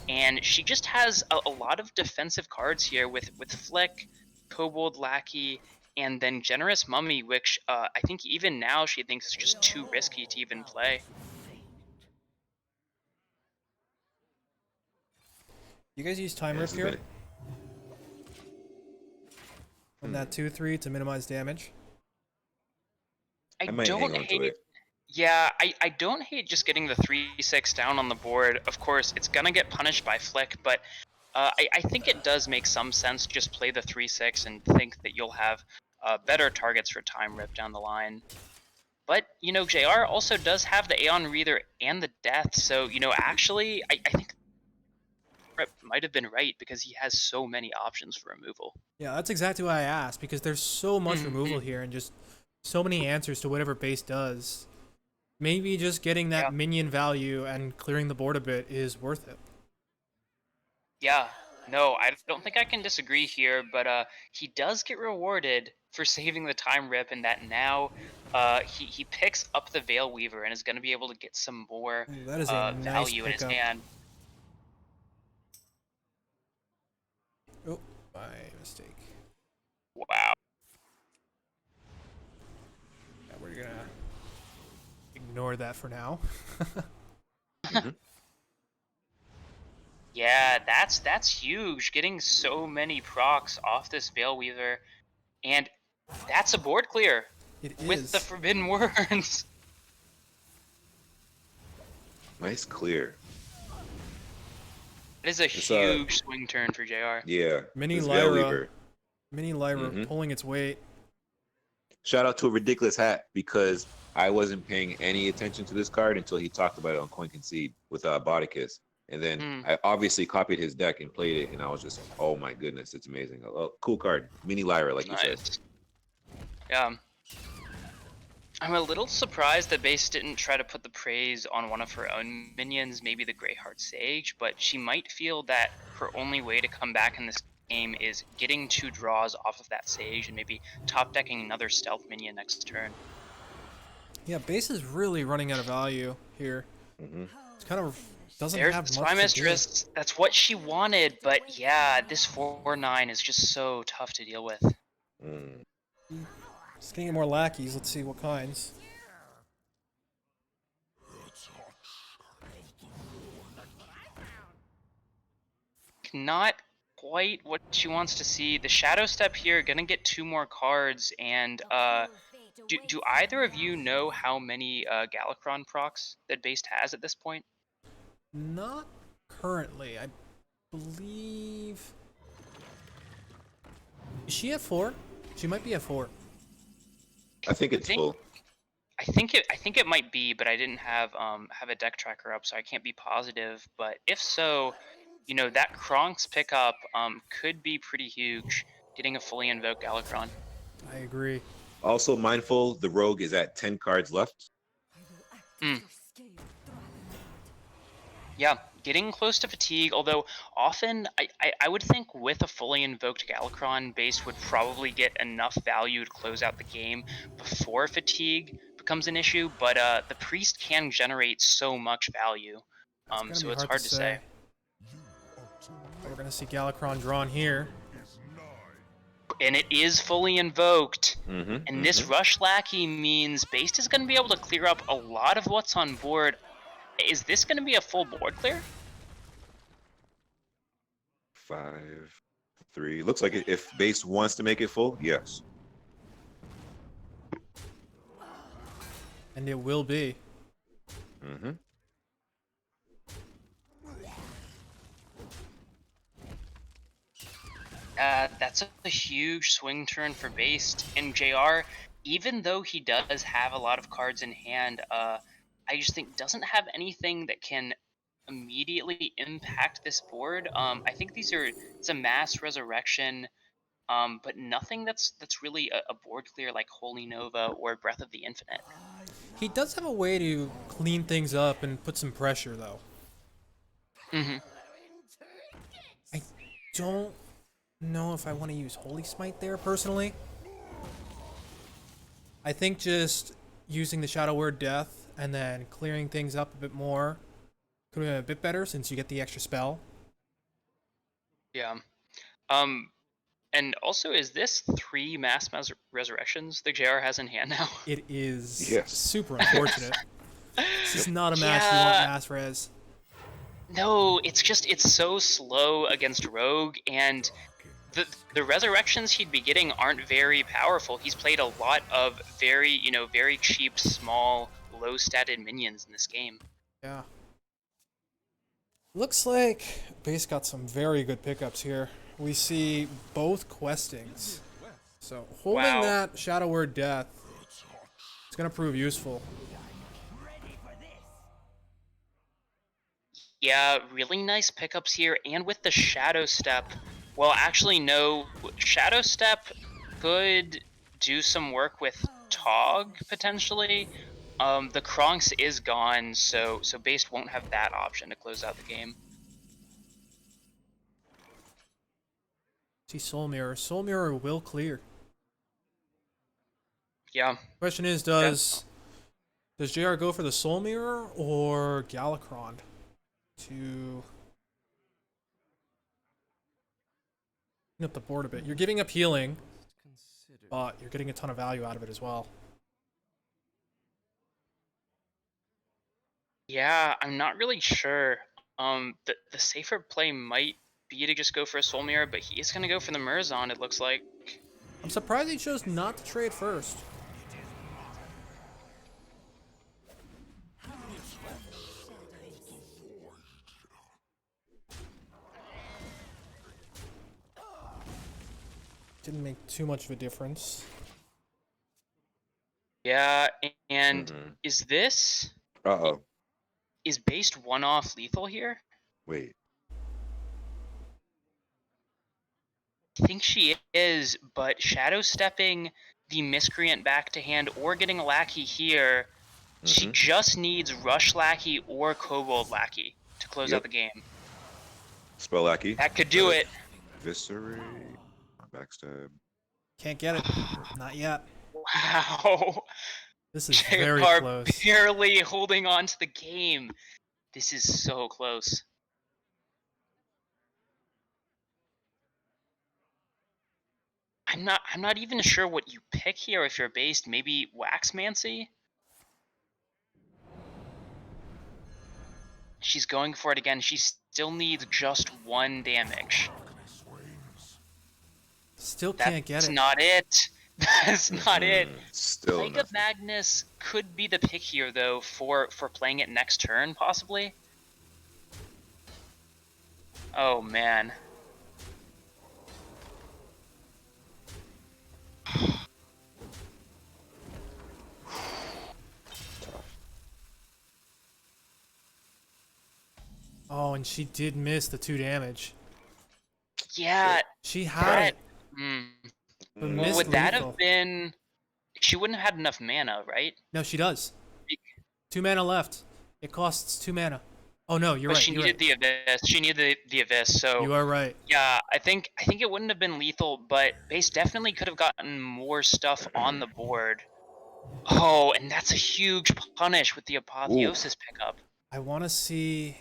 B: And she just has a lot of defensive cards here with Flick, Kobold Lackey, and then Generous Mummy, which I think even now she thinks is just too risky to even play.
A: You guys use Time
C: Yeah,
A: Rift
C: this has
A: here?
C: been-
A: On that 2/3 to minimize damage?
C: I might hang
B: don't
C: on to
B: hate.
C: it.
B: Yeah, I don't hate just getting the 3/6 down on the board. Of course, it's gonna get punished by Flick, but I think it does make some sense to just play the 3/6 and think that you'll have better targets for Time Rip down the line. But, JR also does have the Aeon Reader and the Death, so, actually, I think Rep might have been right because he has so many options for removal.
A: Yeah, that's exactly why I asked, because there's so much removal
B: Mhm.
A: here and just so many answers to whatever base does. Maybe just getting that minion value and clearing the board a bit is worth it.
B: Yeah, no, I don't think I can disagree here, but he does get rewarded for saving the time rip, and that now he picks up the Veil Weaver and is going to be able to get some more
A: Ooh, that is a nice
B: value in his
A: pickup.
B: hand.
A: Oh, my mistake.
B: Wow.
A: Yeah, we're gonna ignore that for now.
C: Mhm.
B: Yeah, that's huge. Getting so many procs off this Veil Weaver, and that's a board clear
A: It
B: with the
A: is.
B: Forbidden Words.
C: Nice clear.
B: It is a
C: It's
B: huge swing turn for JR.
C: yeah.
A: Mini
C: This Veil
A: Lyra.
C: Weaver.
A: Mini Lyra
C: Mhm.
A: pulling its weight.
C: Shout out to a ridiculous hat because I wasn't paying any attention to this card until he talked about it on Coin Concede with Bodicus. And then
B: Mm.
C: I obviously copied his deck and played it, and I was just, oh my goodness, it's amazing. Oh, cool card. Mini Lyra, like you said.
B: Nice. Yeah. I'm a little surprised that Base didn't try to put the praise on one of her own minions, maybe the Greyheart Sage, but she might feel that her only way to come back in this game is getting 2 draws off of that Sage and maybe top decking another stealth minion next turn.
A: Yeah, base is really running out of value here.
C: Hmm.
A: It's kind of doesn't
B: There's
A: have
B: the
A: much
B: Spy
A: to do.
B: Mistress. That's what she wanted, but yeah, this 4/9 is just so tough to deal with.
C: Mm.
A: Just getting more lackeys. Let's see what kinds.
B: Not quite what she wants to see. The Shadow Step here, gonna get 2 more cards, and do either of you know how many Galakron procs that Based has at this point?
A: Not currently. I believe. Is she at 4? She might be at 4.
C: I think it's full.
B: I think it might be, but I didn't have a deck tracker up, so I can't be positive. But if so, that Kronk's pickup could be pretty huge. Getting a fully invoked Galakron.
A: I agree.
C: Also mindful, the rogue is at 10 cards left.
B: Mm. Yeah, getting close to fatigue, although often I would think with a fully invoked Galakron, Base would probably get enough value to close out the game before fatigue becomes an issue, but the Priest can generate so much value, so it's hard to say.
A: We're gonna see Galakron drawn here.
B: And it is fully invoked.
C: Mm-hmm,
B: And this Rush Lackey means Base is going to be able to clear up a lot of what's on board. Is this going to be a full board clear?
C: 5, 3. Looks like if base wants to make it full, yes.
A: And it will be.
C: Mm-hmm.
B: That's a huge swing turn for Based. And JR, even though he does have a lot of cards in hand, I just think doesn't have anything that can immediately impact this board. I think it's a Mass Resurrection, but nothing that's really a board clear like Holy Nova or Breath of the Infinite.
A: He does have a way to clean things up and put some pressure, though.
B: Mm-hmm.
A: I don't know if I want to use Holy Smite there, personally. I think just using the Shadow Word Death and then clearing things up a bit more could have been a bit better since you get the extra spell.
B: Yeah. And also, is this 3 Mass Resurrections the JR has in hand now?
A: It is
C: Yes.
A: super unfortunate. This is not a match we want mass res.
B: No, it's so slow against Rogue, and the resurrections he'd be getting aren't very powerful. He's played a lot of very cheap, small, low-statted minions in this game.
A: Yeah. Looks like Base got some very good pickups here. We see both questings. So holding
B: Wow.
A: that Shadow Word Death, it's gonna prove useful.
B: Yeah, really nice pickups here, and with the Shadow Step. Well, actually, no. Shadow Step could do some work with Tog, potentially. The Kronks is gone, so Based won't have that option to close out the game.
A: See Soul Mirror. Soul Mirror will clear.
B: Yeah.
A: Question is, does JR go for the Soul Mirror or Galakron to clean up the board a bit? You're giving up healing, but you're getting a ton of value out of it as well.
B: Yeah, I'm not really sure. The safer play might be to just go for a Soul Mirror, but he is gonna go for the Murzon, it looks like.
A: I'm surprised he chose not to trade first. Didn't make too much of a difference.
B: Yeah, and is this...
C: Uh-oh.
B: Is Based one-off lethal here?
C: Wait.
B: I think she is, but Shadow Stepping the Miscreant back to hand or getting a Lackey here, she just needs Rush Lackey or Kobold Lackey to close out the game.
C: Spell Lackey.
B: That could do it.
C: Viscerate. Backstab.
A: Can't get it. Not yet.
B: Wow.
A: This is very
B: JR
A: close.
B: barely holding on to the game. This is so close. I'm not even sure what you pick here if you're Based. Maybe Waxmancy? She's going for it again. She still needs just 1 damage.
A: Still can't get it.
B: That's not it. That's not it.
C: Still
B: Mega Magnus could be the pick here, though, for playing it next turn, possibly. Oh, man.
A: Oh, and she did miss the 2 damage.
B: Yeah.
A: She had it. But
B: Well, would that
A: lethal.
B: have been... She wouldn't have had enough mana, right?
A: No, she does. 2 mana left. It costs 2 mana. Oh no, you're
B: But
A: right.
B: she needed the Abyss. She needed the Abyss, so...
A: You are right.
B: Yeah, I think it wouldn't have been lethal, but Base definitely could have gotten more stuff on the board. Oh, and that's a huge punish with the Apotheosis pickup.
A: I want to see...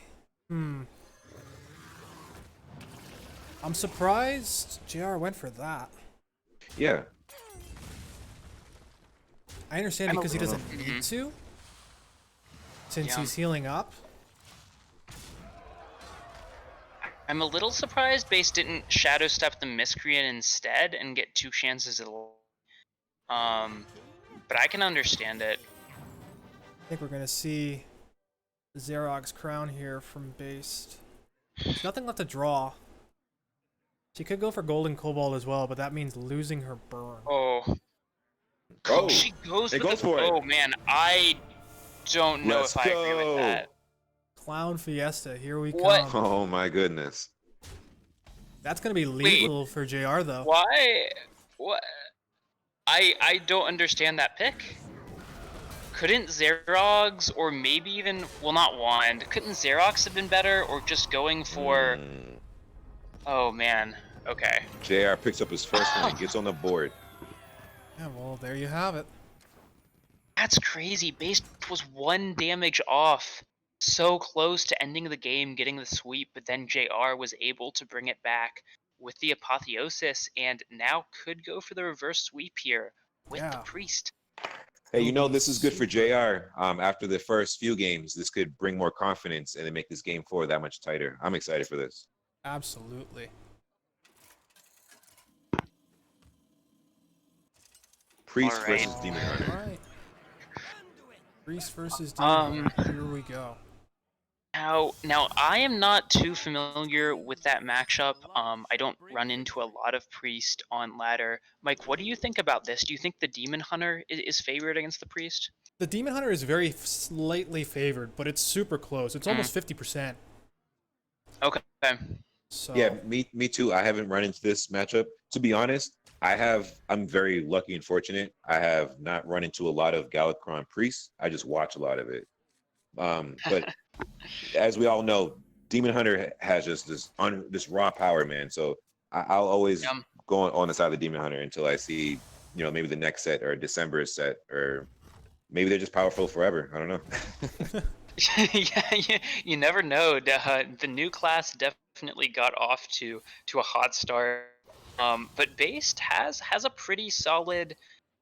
A: I'm surprised JR went for that.
C: Yeah.
A: I understand because he doesn't need to, since he's healing up.
B: I'm a little surprised Base didn't Shadow Step the Miscreant instead and get 2 chances at but I can understand it.
A: I think we're gonna see Xerog's crown here from Based. There's nothing left to draw. She could go for Golden Cobalt as well, but that means losing her burn.
B: Oh, she goes
C: for it.
B: Oh man, I don't know
C: Let's
B: if I agree with that.
A: Clown Fiesta, here we
B: What?
A: come.
C: Oh my goodness.
A: That's gonna be lethal for JR though.
B: Why? What? I don't understand that pick. Couldn't Xerox or maybe even, well, not Wand, couldn't Xerox have been better, or just going for... Oh man, okay.
C: JR picks up his first one and gets on the board.
A: Yeah, well, there you have it.
B: That's crazy. Base was 1 damage off. So close to ending the game, getting the sweep, but then JR was able to bring it back with the Apotheosis, and now could go for the reverse sweep here with the Priest.
C: Hey, you know, this is good for JR. After the first few games, this could bring more confidence and then make this game 4 that much tighter. I'm excited for this.
A: Absolutely.
C: Priest versus Demon Hunter.
A: Alright. Priest versus Demon Hunter. Here we go.
B: Now I am not too familiar with that matchup. I don't run into a lot of priest on ladder. Mike, what do you think about this? Do you think the demon hunter is favored against the priest?
A: The Demon Hunter is very slightly favored, but it's super close. It's almost 50%.
B: Okay.
A: So
C: Yeah, me too. I haven't run into this matchup. To be honest, I'm very lucky and fortunate. I have not run into a lot of Galakron priests. I just watch a lot of it. But as we all know, Demon Hunter has just this raw power, man. So I'll always go on the side of the Demon Hunter until I see, maybe the next set or December set, or maybe they're just powerful forever. I don't know.
B: Yeah, you never know. The new class definitely got off to a hot start. But Based has a pretty solid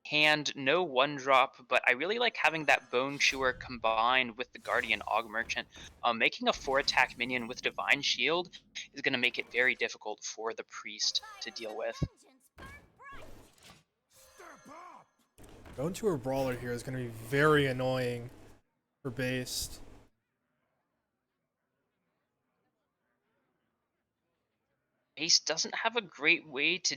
B: hand, no one drop, but I really like having that Bone Chewer combined with the Guardian Og Merchant. Making a 4-attack minion with Divine Shield is going to make it very difficult for the Priest to deal with.
A: going to a brawler here is going to be very annoying for Based.
B: Based doesn't have a great way to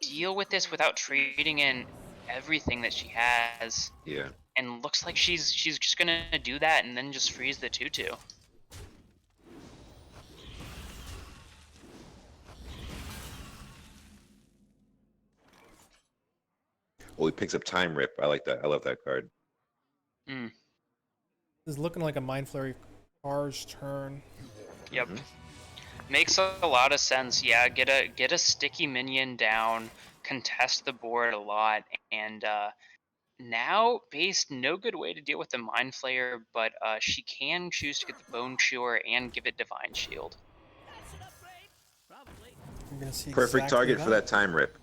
B: deal with this without trading in everything that she has.
C: Yeah.
B: And looks like she's just gonna do that and then just freeze the 2/2.
C: Oh, he picks up Time Rip. I like that. I love that card.
B: Mm.
A: This is looking like a Mind Flurry Car's turn.
B: Yep. Makes a lot of sense. Yeah, get a sticky minion down, contest the board a lot, and now Based no good way to deal with the Mind Flayer, but she can choose to get the Bone Chewer and give it Divine Shield.
A: I'm gonna see
C: Perfect
A: exactly
C: target for that Time Rip.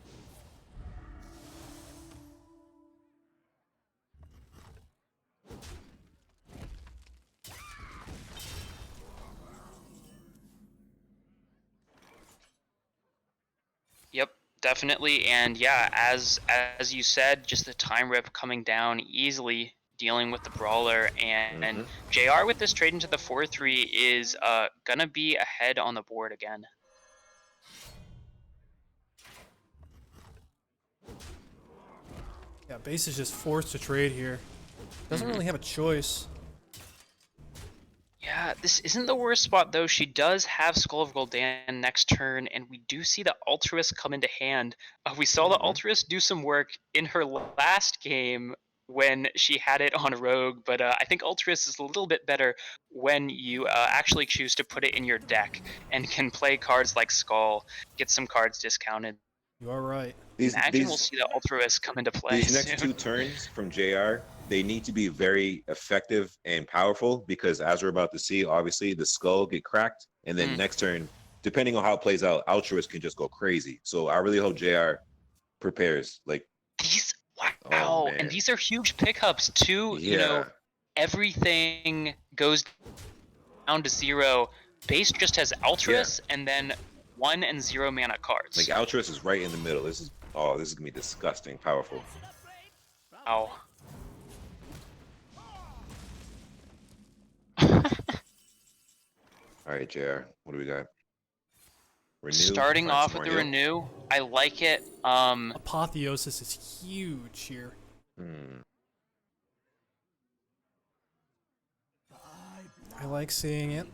B: Yep, definitely. And yeah, as you said, just the Time Rip coming down easily, dealing with the Brawler, and JR with this trade into the 4/3 is gonna be ahead on the board again.
A: Yeah, Base is just forced to trade here. Doesn't really have a choice.
B: Yeah, this isn't the worst spot though. She does have Skull of Gul'dan next turn, and we do see the Altruist come into hand. We saw the Altruist do some work in her last game when she had it on Rogue, but I think Altruist is a little bit better when you actually choose to put it in your deck and can play cards like Skull, get some cards discounted.
A: You are right.
B: Imagine we'll see the Altruist come into play
C: These next
B: soon.
C: 2 turns from JR, they need to be very effective and powerful, because as we're about to see, obviously the skull get cracked, and then next turn, depending on how it plays out, Altruist can just go crazy. So I really hope JR prepares. Like
B: These
C: Oh,
B: and
C: man.
B: these are huge pickups too. You know,
C: Yeah.
B: everything goes down to 0. Base just has Altruist and then 1 and 0 mana cards.
C: Like Altruist is right in the middle. This is gonna be disgusting powerful.
B: Wow.
C: All right, JR, what do we got? Renew.
B: Starting
C: Find
B: off
C: some
B: with
C: more
B: the
C: heal.
B: Renew, I like it.
A: Apotheosis is huge here. I like seeing it.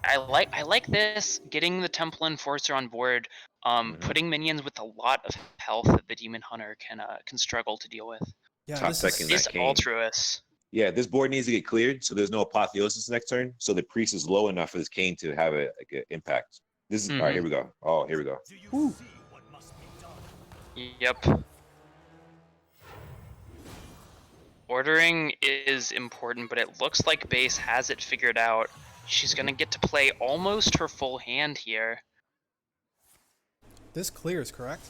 B: I like this, getting the Temple Enforcer on board, putting minions with a lot of health that the Demon Hunter can struggle to deal with.
A: Yeah,
C: Top
A: this
C: second
A: is
C: that cane.
B: Altruist.
C: Yeah, this board needs to get cleared, so there's no Apotheosis next turn. So the priest is low enough for this cane to have an impact. This is all right. Here we go. Oh, here we go.
A: Ooh.
B: Yep. Ordering is important, but it looks like Base has it figured out. She's gonna get to play almost her full hand here.
A: This clears, correct?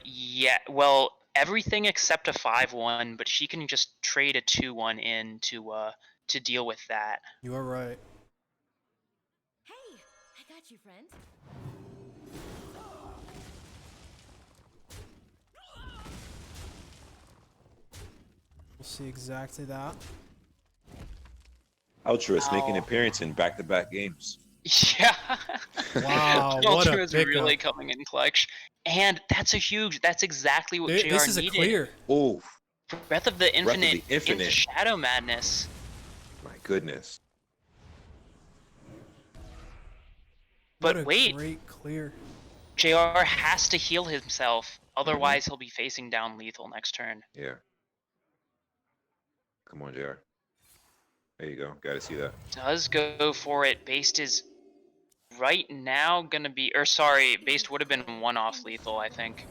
B: Yeah, well, everything except a 5/1, but she can just trade a 2/1 in to deal with that.
A: You are right.
D: Hey, I got you, friend.
A: We'll see exactly that.
C: Ultras making
B: Ow.
C: an appearance in back-to-back games.
B: Yeah.
A: Wow, what a
B: Ultra's really
A: pickup.
B: coming in clutch. And that's that's exactly what JR
A: This is a
B: needed.
A: clear.
C: Oh,
B: Breath of the Infinite,
C: Infinite.
B: into Shadow Madness.
C: my goodness.
B: But
A: What a
B: wait,
A: great clear.
B: JR has to heal himself. Otherwise, he'll be facing down lethal next turn.
C: Yeah. Come on, JR. There you go. Got to see that.
B: Does go for it. Based is right now gonna be, or sorry, Based would have been one off lethal, I think.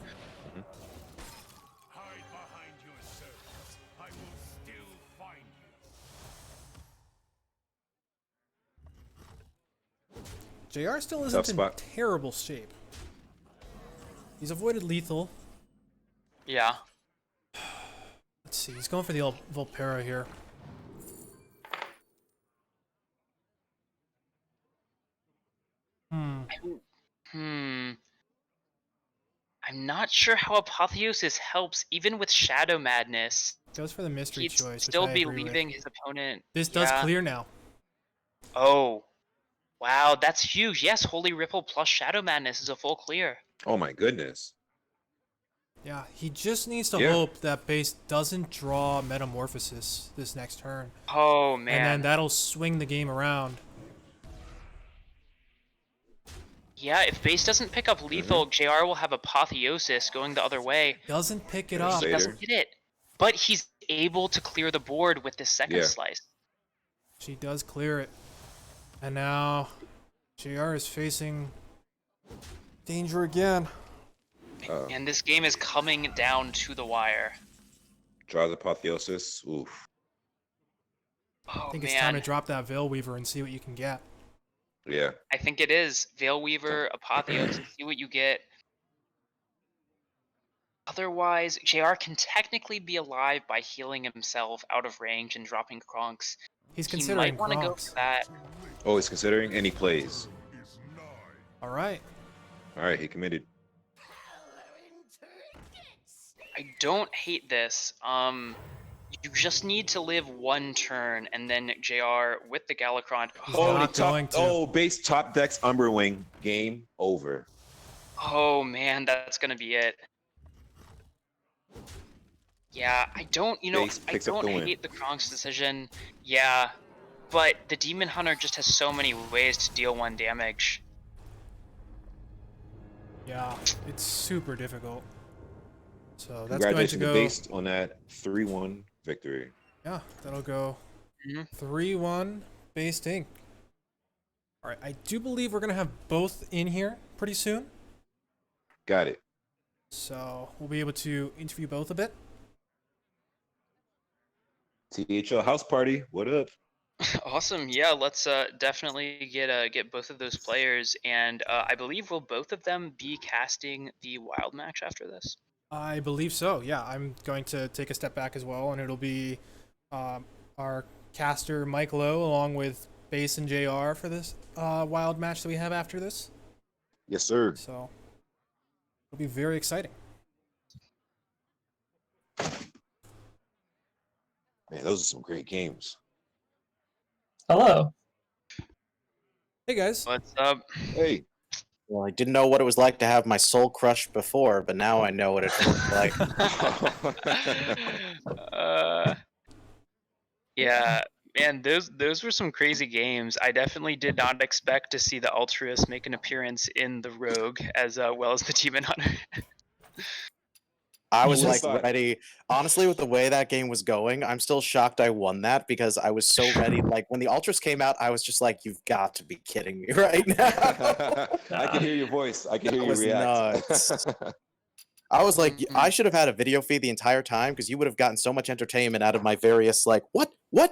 E: Hide behind your servants. I will still find you.
A: JR still
C: Tough
A: isn't in
C: spot.
A: terrible shape. He's avoided lethal.
B: Yeah.
A: Let's see, he's going for the old Volpera here.
B: I'm not sure how Apotheosis helps, even with Shadow Madness.
A: Goes for the mystery
B: He'd
A: choice,
B: still
A: which I
B: be
A: agree
B: leaving
A: with.
B: his opponent.
A: This does
B: Yeah.
A: clear now.
B: Oh. Wow, that's huge. Yes, Holy Ripple plus Shadow Madness is a full clear.
C: Oh my goodness.
A: Yeah, he just needs to
C: Yeah.
A: hope that base doesn't draw Metamorphosis this next turn.
B: Oh,
A: And then
B: man.
A: that'll swing the game around.
B: Yeah, if Base doesn't pick up lethal, JR will have Apotheosis going the other way.
A: Doesn't pick it
C: Yeah,
A: up.
B: He
C: Later.
B: doesn't get it. But he's able to clear the board with this second
C: Yeah.
B: slice.
A: She does clear it. And now JR is facing danger again.
C: Uh,
B: And this game is coming down to the wire.
C: draws Apotheosis. Oof.
B: Oh,
A: I think
B: man.
A: it's time to drop that Veil Weaver and see what you can get.
C: Yeah.
B: I think it is. Veil Weaver, Apotheosis, see what you get. Otherwise, JR can technically be alive by healing himself out of range and dropping Kronks.
A: He's
B: He
A: considering
B: might want to go
A: Kronks.
B: for that.
C: Oh, he's considering, and he plays.
E: Is nigh.
A: All right.
C: All right, he committed.
B: I don't hate this. You just need to live one turn, and then JR with the Galacron.
A: He's
C: Oh,
A: not going to.
C: base top decks Umberwing. Game over.
B: Oh man, that's gonna be it. Yeah, I don't,
C: Base
B: I
C: picks up
B: don't
C: the win.
B: hate the Kronk's decision. Yeah, but the Demon Hunter just has so many ways to deal one damage.
A: Yeah, it's super difficult. So that's going to
C: Congratulations to
A: go.
C: base on that 3-1 victory.
A: Yeah, that'll go
B: Mhm.
A: 3-1 Based Inc. All right, I do believe we're going to have both in here pretty soon.
C: Got it.
A: So we'll be able to interview both a bit.
C: THL house party. What up?
B: Awesome. Yeah, let's definitely get both of those players, and I believe will both of them be casting the wild match after this.
A: I believe so. Yeah, I'm going to take a step back as well, and it'll be our caster MikeLowe along with Base and JR for this wild match that we have after this.
C: Yes, sir.
A: So it'll be very exciting.
C: Man, those are some great games.
F: Hello.
A: Hey guys.
B: What's up?
C: Hey.
F: Well, I didn't know what it was like to have my soul crushed before, but now I know what it feels like.
B: Yeah, man, those were some crazy games. I definitely did not expect to see the Altruist make an appearance in the Rogue as well as the Demon Hunter.
F: I was
C: Who
F: like
C: would've thought?
F: ready. Honestly, with the way that game was going, I'm still shocked I won that because I was so ready. Like when the Ultras came out, I was just like, "You've got to be kidding me right now!"
C: I can hear your voice. I can hear
F: That
C: you
F: was
C: react.
F: nuts. I was like, I should have had a video feed the entire time because you would have gotten so much entertainment out of my various like, what, like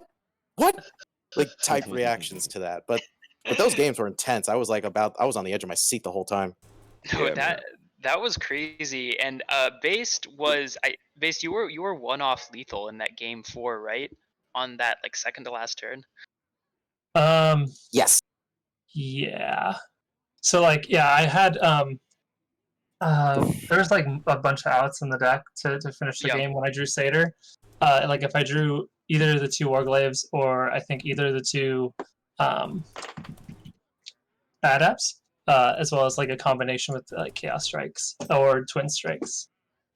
F: type reactions to that. But those games were intense. I was like I was on the edge of my seat the whole time.
B: No,
C: Yeah, man.
B: that was crazy. And Based you were one off lethal in that game 4, right? On that like second to last turn.
F: Yes.
G: Yeah. So like, yeah, I had there was like a bunch of outs in the deck to finish the
B: Yeah.
G: game when I drew Satyr. like if I drew either of the two Warglaives or I think either of the two Adepts, as well as like a combination with like Chaos Strikes or Twin Strikes,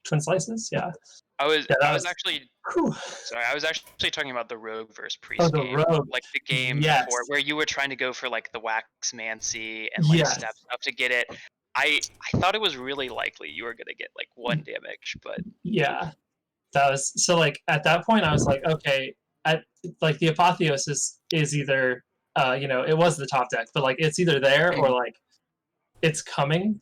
G: Twin Slices. Yeah.
B: I was
G: Yeah, that
B: I was
G: was-
B: actually
G: Whew.
B: sorry. I was actually talking about the Rogue versus Priest
G: Oh, the
B: game,
G: Rogue.
B: like the game
G: Yes.
B: before, where you were trying to go for like the Wax Mancy and like
G: Yes.
B: step stuff to get it. I thought it was really likely you were gonna get like 1 damage, but
G: Yeah. That was so like at that point I was like, okay, at like the Apotheosis is either you know, it was the top deck, but like it's either there or like it's coming.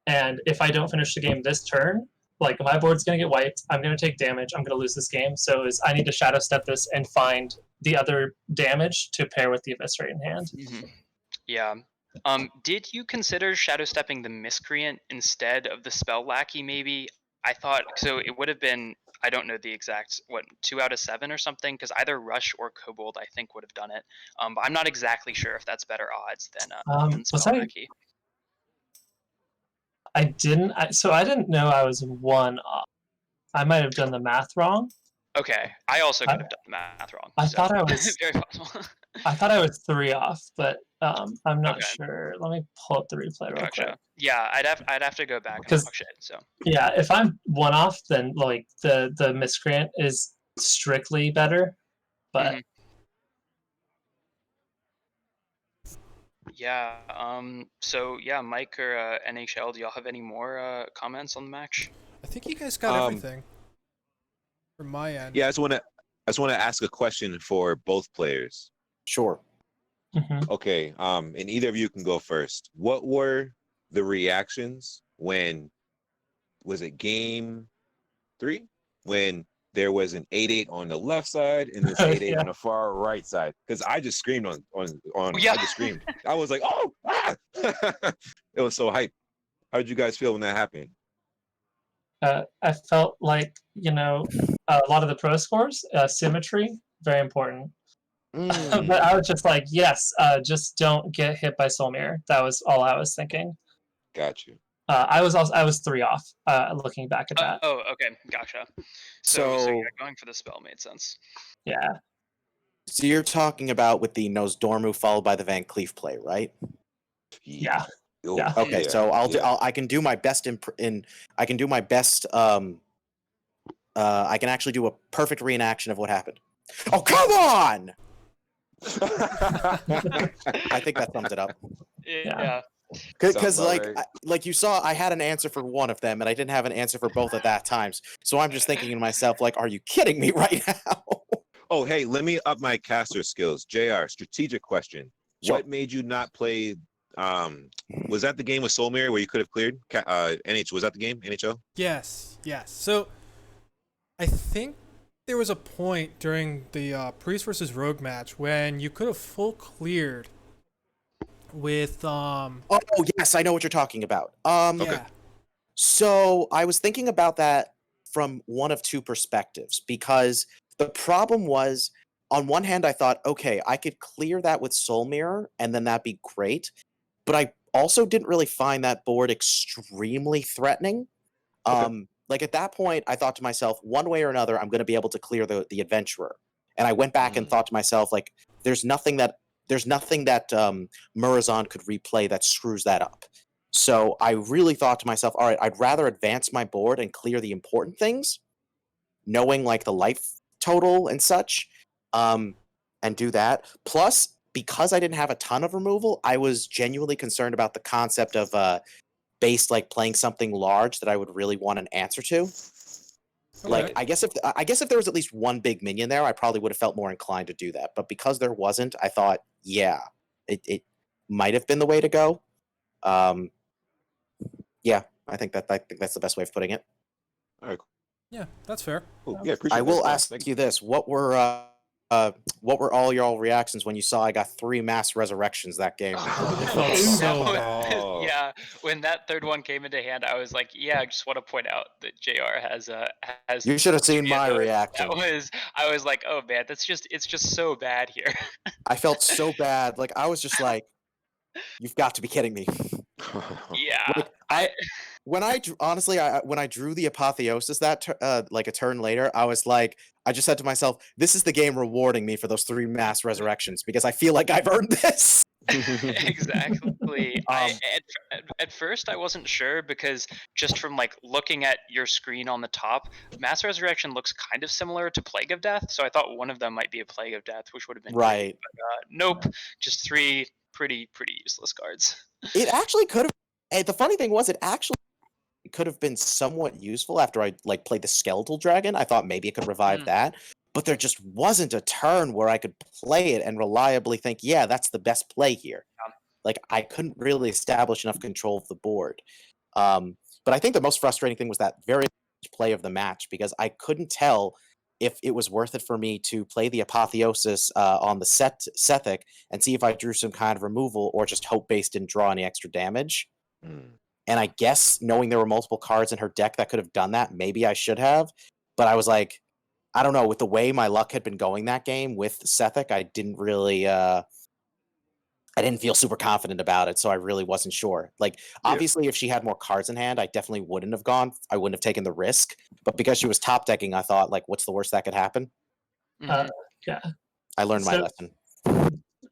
G: And if I don't finish the game this turn, like my board's gonna get wiped, I'm gonna take damage, I'm gonna lose this game. So I need to shadow step this and find the other damage to pair with the Eviscerate in hand.
B: yeah. Did you consider shadow stepping the Miscreant instead of the Spell Lackey? Maybe I thought so. It would have been, I don't know the exact 2 out of 7 or something, because either Rush or Kobold I think would have done it. But I'm not exactly sure if that's better odds than
G: Was
B: Spell
G: I-
B: Lackey.
G: I didn't so I didn't know I was 1 off. I might have done the math wrong.
B: Okay, I also could have done the math wrong.
G: I
B: so
G: thought I was-
B: very possible.
G: I thought I was 3 off, but I'm not
B: Okay.
G: sure. Let me pull up the replay real quick.
B: Gotcha. Yeah, I'd have to go back and
G: 'Cause-
B: watch it. So
G: Yeah, if I'm 1 off, then like the Miscreant is strictly better. But
B: Mhm. yeah. So yeah, Mike or NHL, do y'all have any more comments on the match?
A: I think you guys got everything from my end.
C: Yeah, I just want to ask a question for both players.
F: Sure.
G: mhm.
C: Okay, and either of you can go first. What were the reactions when, was it game 3? When there was an 8-8 on the left side and this 8-8
G: Yeah.
C: on the far right side? Because I just screamed on
B: Yeah.
C: I just screamed. I was like, oh, ah! It was so hype. How did you guys feel when that happened?
G: I felt like, you know, a lot of the pro scores, symmetry, very important. But I was just like, yes, just don't get hit by Soul Mirror. That was all I was thinking.
C: Got you.
G: I was 3 off. Looking back at that.
B: Oh, okay, gotcha. So yeah, going for the spell made sense.
G: Yeah.
F: So you're talking about with the Nosdormu followed by the Van Cleef play, right?
G: Yeah.
C: Oh,
G: Yeah.
F: Okay, so I can do my best I can do my best I can actually do a perfect reenaction of what happened. Oh, come on! I think that sums it up.
B: Yeah.
F: Because
C: Sounds about
F: like
C: right.
F: like you saw, I had an answer for one of them, and I didn't have an answer for both at that times. So I'm just thinking to myself, like, are you kidding me right now?
C: Oh, hey, let me up my caster skills. JR, strategic question.
F: Sure.
C: What made you not play? Was that the game with Soul Mirror where you could have cleared? NH, was that the game? NHL?
A: Yes. So I think there was a point during the Priest versus Rogue match when you could have full cleared with
F: Oh yes, I know what you're talking about.
A: yeah.
F: So I was thinking about that from one of two perspectives, because the problem was, on one hand, I thought, okay, I could clear that with Soul Mirror, and then that'd be great. But I also didn't really find that board extremely threatening. Like at that point, I thought to myself, one way or another, I'm going to be able to clear the Adventurer. And I went back and thought to myself, like, there's nothing that Murazan could replay that screws that up. So I really thought to myself, all right, I'd rather advance my board and clear the important things, knowing like the life total and such, and do that. Plus, because I didn't have a ton of removal, I was genuinely concerned about the concept of base like playing something large that I would really want an answer to. Like,
A: Okay.
F: I guess if there was at least one big minion there, I probably would have felt more inclined to do that. But because there wasn't, I thought, yeah, it might have been the way to go. Yeah, I think that's the best way of putting it.
C: All right,
A: Yeah, that's fair.
C: cool. Yeah, appreciate
F: I will
C: that.
F: ask
C: Thank
F: you this: what were all y'all reactions when you saw I got 3 mass resurrections that game?
A: felt so
B: That
A: bad.
C: Oh.
B: Yeah, when that third one came into hand, I was like, yeah, I just want to point out that JR has
F: You should have seen my
B: those.
F: reaction.
B: I was like, oh man, it's just so bad here.
F: I felt so bad. Like I was just like, "You've got to be kidding me!"
B: Yeah.
F: Like, honestly, when I drew the apotheosis like a turn later, I was like, I just said to myself, this is the game rewarding me for those 3 mass resurrections because I feel like I've earned this.
B: Exactly. At first I wasn't sure because just from like looking at your screen on the top, Mass Resurrection looks kind of similar to Plague of Death, so I thought one of them might be a Plague of Death, which would have been great.
F: Right.
B: But, nope, just 3 pretty useless cards.
F: It actually could have. And the funny thing was, it actually could have been somewhat useful after I like played the Skeletal Dragon. I thought maybe it could revive that, but there just wasn't a turn where I could play it and reliably think, yeah, that's the best play here. Like I couldn't really establish enough control of the board. But I think the most frustrating thing was that very play of the match because I couldn't tell if it was worth it for me to play the Apotheosis on the Sethic and see if I drew some kind of removal or just hope base didn't draw any extra damage. And I guess knowing there were multiple cards in her deck that could have done that, maybe I should have. But I was like, I don't know, with the way my luck had been going that game with Sethic, I didn't really I didn't feel super confident about it, so I really wasn't sure. Like, obviously, if she had more cards in hand, I definitely wouldn't have gone. I wouldn't have taken the risk. But because she was top decking, I thought, like, what's the worst that could happen?
G: Yeah.
F: I learned my lesson.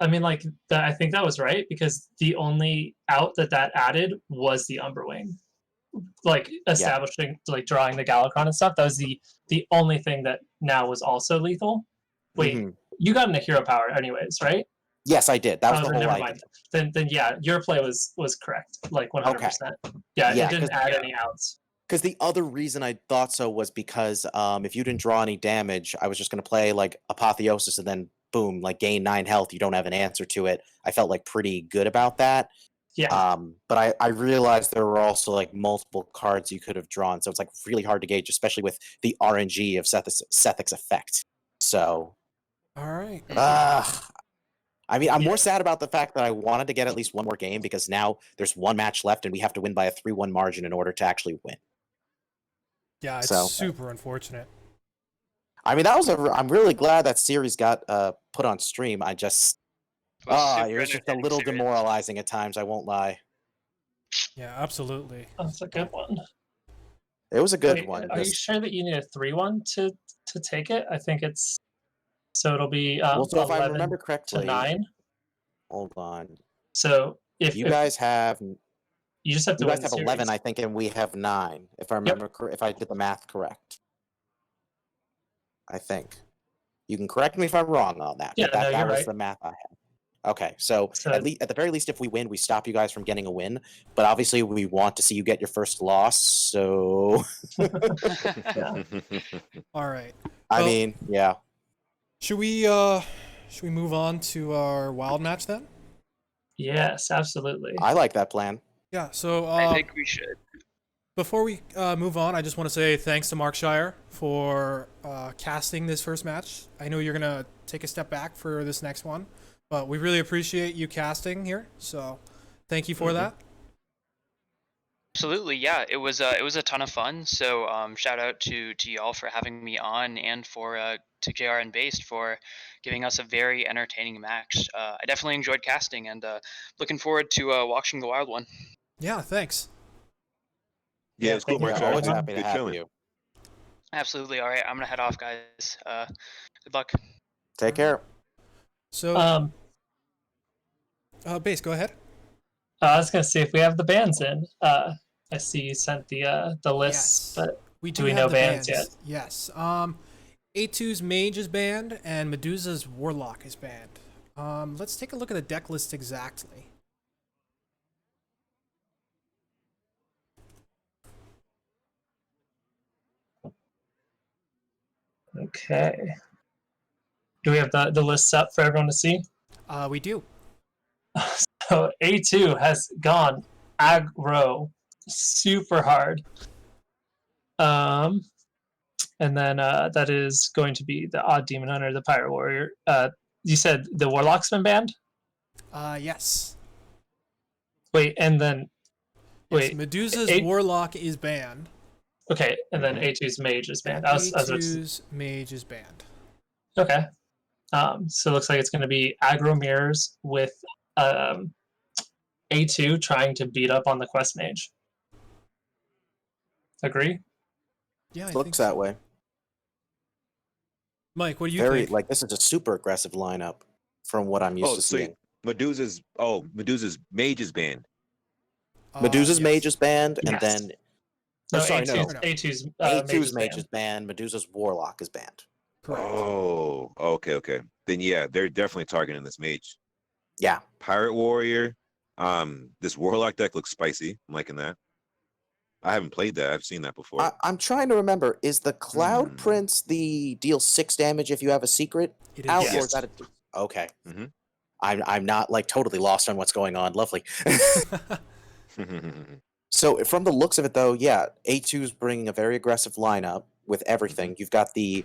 G: I mean, like, I think that was right because the only out that added was the Umberwing. Like, establishing, like, drawing the Galakron and stuff. That was the only thing that now was also lethal. Wait, you got into hero power anyways, right?
F: Yes, I did. That was the whole
G: never
F: idea.
G: Mind. Then yeah, your play was correct, like 100%. Yeah, it didn't add any outs.
F: Because the other reason I thought so was because if you didn't draw any damage, I was just going to play like Apotheosis and then boom, like gain 9 health. You don't have an answer to it. I felt like pretty good about that.
G: Yeah.
F: But I realized there were also like multiple cards you could have drawn, so it's like really hard to gauge, especially with the RNG of Sethic's effect. So.
A: All right.
F: I mean, I'm more sad about the fact that I wanted to get at least one more game because now there's one match left and we have to win by a 3-1 margin in order to actually win.
A: Yeah, it's super unfortunate.
F: I mean, I'm really glad that series got put on stream. I just it was just a little demoralizing at times, I won't lie.
A: Yeah, absolutely.
G: That's a good one.
F: It was a good one.
G: Are you sure that you need a 3-1 to take it? I think it's so it'll be
F: so if I remember correctly,
G: to 9.
F: Hold on.
G: So if
F: you guys have,
G: you just have to.
F: You guys have 11, I think, and we have 9. If I remember, if I did the math correct, I think. You can correct me if I'm wrong on that.
G: Yeah,
F: but that was
G: right.
F: the math I had. Okay, so at the very least, if we win, we stop you guys from getting a win. But obviously, we want to see you get your first loss. So.
A: All right.
F: I mean, yeah.
A: Should we move on to our wild match then?
G: Yes, absolutely.
F: I like that plan.
A: Yeah, so
B: I think we should.
A: Before we move on, I just want to say thanks to Markshire for casting this first match. I know you're gonna take a step back for this next one, but we really appreciate you casting here. So, thank you for that.
B: Absolutely, yeah. It was a ton of fun. So shout out to y'all for having me on, and to JR and Based for giving us a very entertaining match. I definitely enjoyed casting, and looking forward to watching the wild one.
A: Yeah, thanks.
C: Yeah, it's cool, Mark.
F: Always happy to have you.
B: Absolutely. All right, I'm gonna head off, guys. Good luck.
F: Take care.
A: So, Base, go ahead.
G: I was gonna see if we have the bands in. I see you sent the lists, but do we know bands yet?
A: Yes. A2's Mage is banned and Medusa's Warlock is banned. Let's take a look at the deck list exactly.
G: Okay. Do we have the lists up for everyone to see?
A: We do.
G: So A2 has gone aggro super hard. And then that is going to be the Odd Demon Hunter, the Pirate Warrior. You said the Warlock's been banned?
A: Yes.
G: Wait, and then...
A: Yes, Medusa's Warlock is banned.
G: Okay, and then A2's Mage is banned.
A: A2's Mage is banned.
G: Okay. So it looks like it's going to be aggro mirrors with A2 trying to beat up on the Quest Mage. Agree?
A: Yeah, I think
F: Looks
A: so.
F: that way.
A: Mike, what do you
F: Very
A: think?
F: like this is a super aggressive lineup from what I'm used
C: Oh,
F: to
C: so
F: seeing.
C: Medusa's mage is banned.
F: Medusa's
A: Yes.
F: mage is banned, and
G: Yes.
F: then
G: No,
F: sorry, no,
G: A2's,
A: no.
G: A2's,
F: A2's
G: mage
F: mage
G: is
F: is banned. Medusa's warlock is banned.
A: Correct.
C: Oh, okay. Then yeah, they're definitely targeting this mage.
F: Yeah,
C: Pirate warrior. This warlock deck looks spicy. I'm liking that. I haven't played that. I've seen that before.
F: I'm trying to remember. Is the Cloud
C: Hmm.
F: Prince the deal 6 damage if you have a secret
A: It is.
F: out,
G: Yes.
F: or is that a okay?
C: Mhm.
F: I'm not like totally lost on what's going on. Lovely. So from the looks of it, though, yeah, A2's bringing a very aggressive lineup with everything. You've got the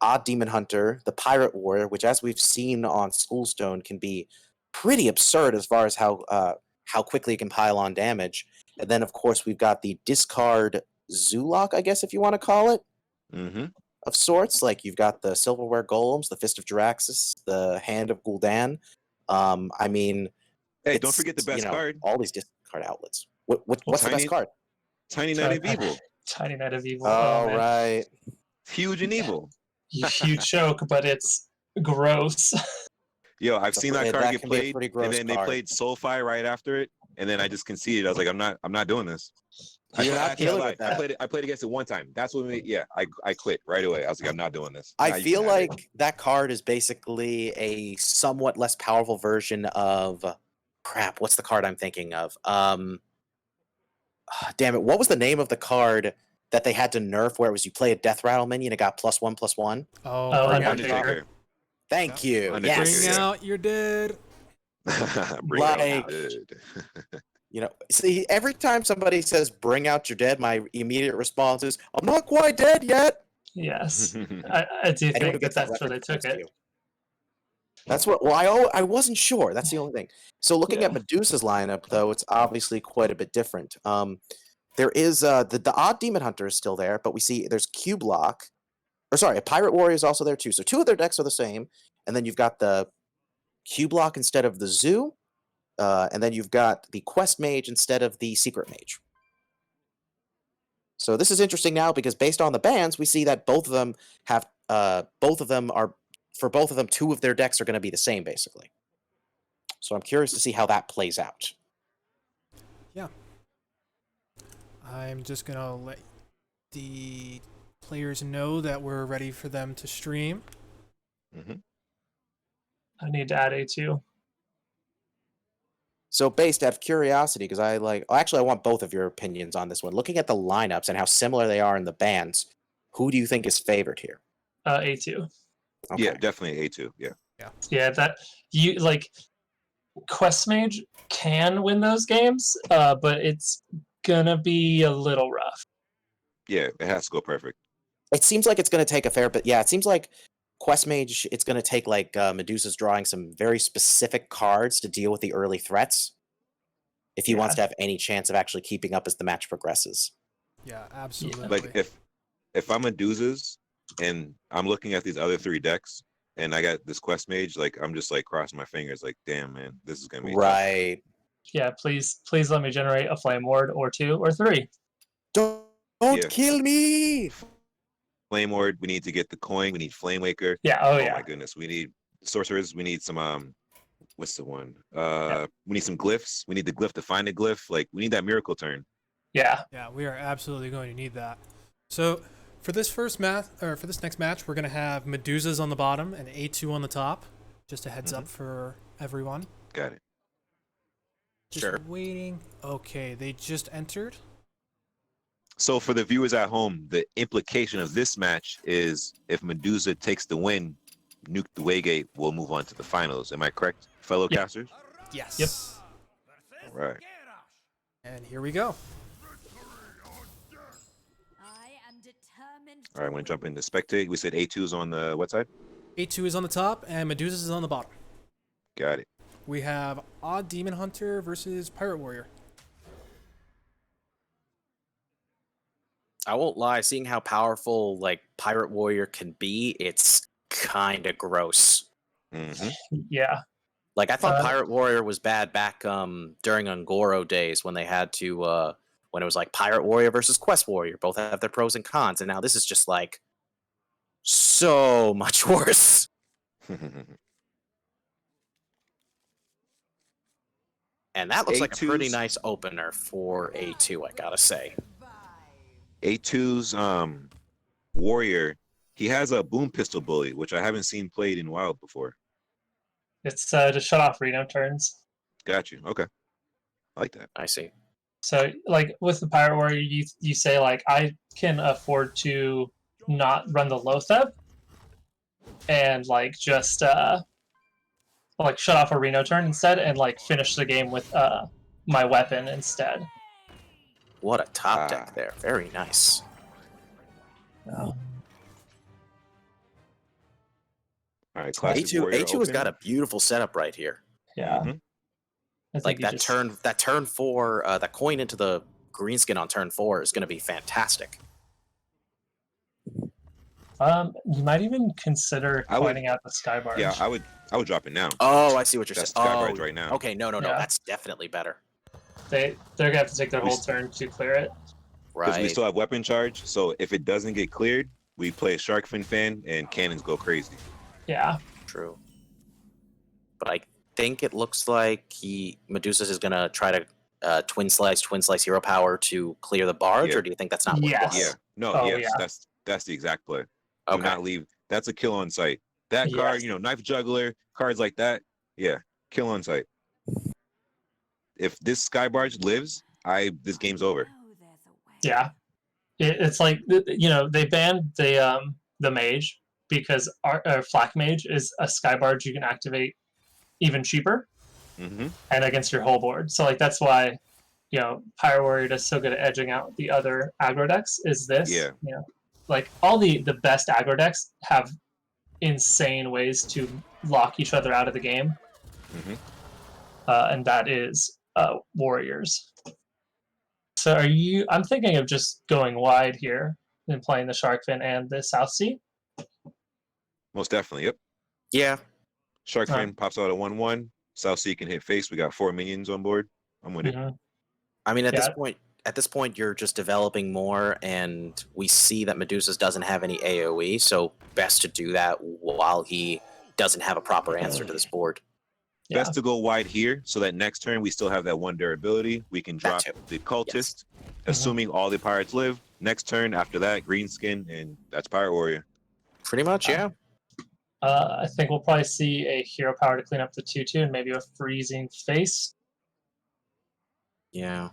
F: Odd Demon Hunter, the Pirate Warrior, which, as we've seen on Schoolstone, can be pretty absurd as far as how quickly it can pile on damage. And then, of course, we've got the discard Zoolock, I guess if you want to call it,
C: hmm
F: of sorts. Like you've got the Silverware Golems, the Fist of Jaraxxus, the Hand of Gul'dan. I mean,
C: Hey, don't
F: it's,
C: forget the best card.
F: all these discard outlets. What's the
C: Tiny-
F: best card?
C: Tiny Knight of Evil.
G: Tiny Knight of Evil.
F: Oh,
G: man.
F: right.
C: Huge and evil.
G: You choke, but it's gross.
C: Yo, I've seen that card
F: That
C: get
F: can be a
C: played,
F: pretty
C: and
F: gross
C: then they
F: card.
C: played Soulfire right after it, and then I just conceded. I was like, I'm not doing this.
F: You're not
C: Actually,
F: dealing
C: I
F: with
C: lied.
F: that.
C: I played against it one time. That's what made. Yeah, I quit right away. I was like, I'm not doing this. Nah,
F: I
C: you
F: feel
C: can have it.
F: like that card is basically a somewhat less powerful version of crap. What's the card I'm thinking of? Damn it! What was the name of the card that they had to nerf where it was you play a Death Rattle minion and it got +1/+1?
A: Oh,
G: Oh,
A: bring out
G: Undertaker.
A: your dead.
C: Undertaker.
F: Thank you.
C: Undertaker,
F: Yes.
A: Bring
C: yeah.
A: out your dead.
C: Bring out
F: Like-
C: the dead.
F: See, every time somebody says "bring out your dead," my immediate response is, "I'm not quite dead yet."
G: Yes. I do
F: Anyone who
G: think
F: gets
G: that's
F: that
G: where they
F: reference
G: took
F: points to
G: it.
F: you. That's what. Well, I wasn't sure. That's the only thing. So looking at
G: Yeah.
F: Medusa's lineup, though, it's obviously quite a bit different. There is the Odd Demon Hunter is still there, but we see there's Q-Block, or sorry, a Pirate Warrior is also there too. So two of their decks are the same, and then you've got the Q-Block instead of the Zoo, and then you've got the Quest Mage instead of the Secret Mage. So this is interesting now because based on the bans, we see that both of them have both of them are for both of them, two of their decks are going to be the same basically. So I'm curious to see how that plays out.
A: Yeah. I'm just gonna let the players know that we're ready for them to stream.
G: I need to add A2.
F: So based out of curiosity, because I want both of your opinions on this one. Looking at the lineups and how similar they are in the bans, who do you think is favored here?
G: A2.
F: Okay.
C: Yeah, definitely A2. Yeah.
G: Yeah, that you like Quest Mage can win those games, but it's gonna be a little rough.
C: Yeah, it has to go perfect.
F: It seems like it's going to take a fair bit. Yeah, it seems like Quest Mage, it's going to take like Medusa's drawing some very specific cards to deal with the early threats if he wants to have any chance of actually keeping up as the match progresses.
A: Yeah, absolutely.
C: Like if I'm Medusa's and I'm looking at these other three decks and I got this Quest Mage, like I'm just like crossing my fingers, like damn man, this is gonna be tough.
F: Right.
G: Yeah, please let me generate a Flame Ward or 2 or 3.
F: Don't
C: Yeah.
F: kill me!
C: Flame Ward, we need to get the coin, we need Flame Waker.
G: Yeah,
C: Oh
G: yeah.
C: my goodness, we need sorcerers, we need some what's the one? We need some glyphs. We need the glyph to find a glyph. Like we need that miracle turn.
G: Yeah.
A: Yeah, we are absolutely going to need that. So for this next match, we're gonna have Medusas on the bottom and A2 on the top. Just a heads up for everyone.
C: Got it.
A: Just
F: Sure.
A: waiting. Okay, they just entered.
C: So for the viewers at home, the implication of this match is if Medusa takes the win, Nuke the Waygate will move on to the finals. Am I correct, fellow
G: Yep.
C: casters?
A: Yes.
G: Yep.
C: All right.
A: And here we go.
D: I am determined.
C: All right, I'm gonna jump into spectate. We said A2's on the what side?
A: A2 is on the top and Medusa's is on the bottom.
C: Got it.
A: We have Odd Demon Hunter versus Pirate Warrior.
F: I won't lie, seeing how powerful like Pirate Warrior can be, it's kind of gross.
C: Mm-hmm.
G: Yeah.
F: Like I thought
G: Uh,
F: Pirate Warrior was bad back during Ungoro days when they had to when it was like Pirate Warrior versus Quest Warrior. Both have their pros and cons, and now this is just like so much worse. And that looks like a pretty
C: A2's
F: nice opener for A2, I gotta say.
C: A2's warrior, he has a boom pistol bully, which I haven't seen played in Wild before.
G: It's to shut off Reno turns.
C: Got you. Okay, I like that.
F: I see.
G: So like with the Pirate Warrior, you say like I can afford to not run the Lotheb and like just like shut off a Reno turn instead and like finish the game with my weapon instead.
F: What a top deck there. Very nice.
G: Oh.
C: All right, classic
F: A2
C: warrior.
F: A2 has got a beautiful setup right here.
G: Yeah.
C: Mhm.
G: I think
F: Like
G: you
F: that
G: just-
F: turn 4, that coin into the greenskin on turn 4 is going to be fantastic.
G: You might even consider
C: I would-
G: pointing out the Skybarge.
C: Yeah, I would drop it now.
F: Oh, I see what you're
C: That's
F: saying.
C: Skybarge
F: Oh,
C: right now.
F: okay, no,
G: Yeah.
F: that's definitely better.
G: They're gonna have to take their whole turn to clear it.
C: Because we
F: Right.
C: still have weapon charge, so if it doesn't get cleared, we play Shark Fin Fan and cannons go crazy.
G: Yeah.
F: True. But I think it looks like Medusa is going to try to twin slice hero power to clear the barge,
C: Yeah.
F: or do you think that's not what it
G: Yes.
F: was?
C: Yeah, no,
G: Oh,
C: yes,
G: yeah.
C: that's the exact play.
F: Okay.
C: Do not leave. That's a kill on sight. That card,
G: Yes.
C: you know, knife juggler, cards like that, yeah, kill on sight. If this Skybarge lives, this game's over.
G: Yeah. It's like they banned the mage because Flak Mage is a Skybarge you can activate even cheaper
C: Mm-hmm.
G: and against your whole board. So like that's why Pyro Warrior does so good at edging out the other aggro decks. Is this?
C: Yeah.
G: Like all the best aggro decks have insane ways to lock each other out of the game,
C: Mm-hmm.
G: and that is warriors. So I'm thinking of just going wide here and playing the Shark Fin and the South Sea.
C: Most definitely, yep.
F: Yeah.
C: Shark
G: Huh.
C: Fin pops out a 1/1. South Sea can hit face. We got 4 minions on board. I'm with it.
G: Mhm.
F: I mean, at
G: Yeah.
F: this point, you're just developing more, and we see that Medusa doesn't have any AOE, so best to do that while he doesn't have a proper answer to this board.
G: Yeah.
C: Best to go wide here so that next turn we still have that 1 durability. We can drop
F: too.
C: the cultist, assuming all the pirates live. Next turn after that, green skin, and that's Pirate Warrior.
F: Pretty much, yeah.
G: I think we'll probably see a hero power to clean up the 2/2 and maybe a freezing face,
F: Yeah.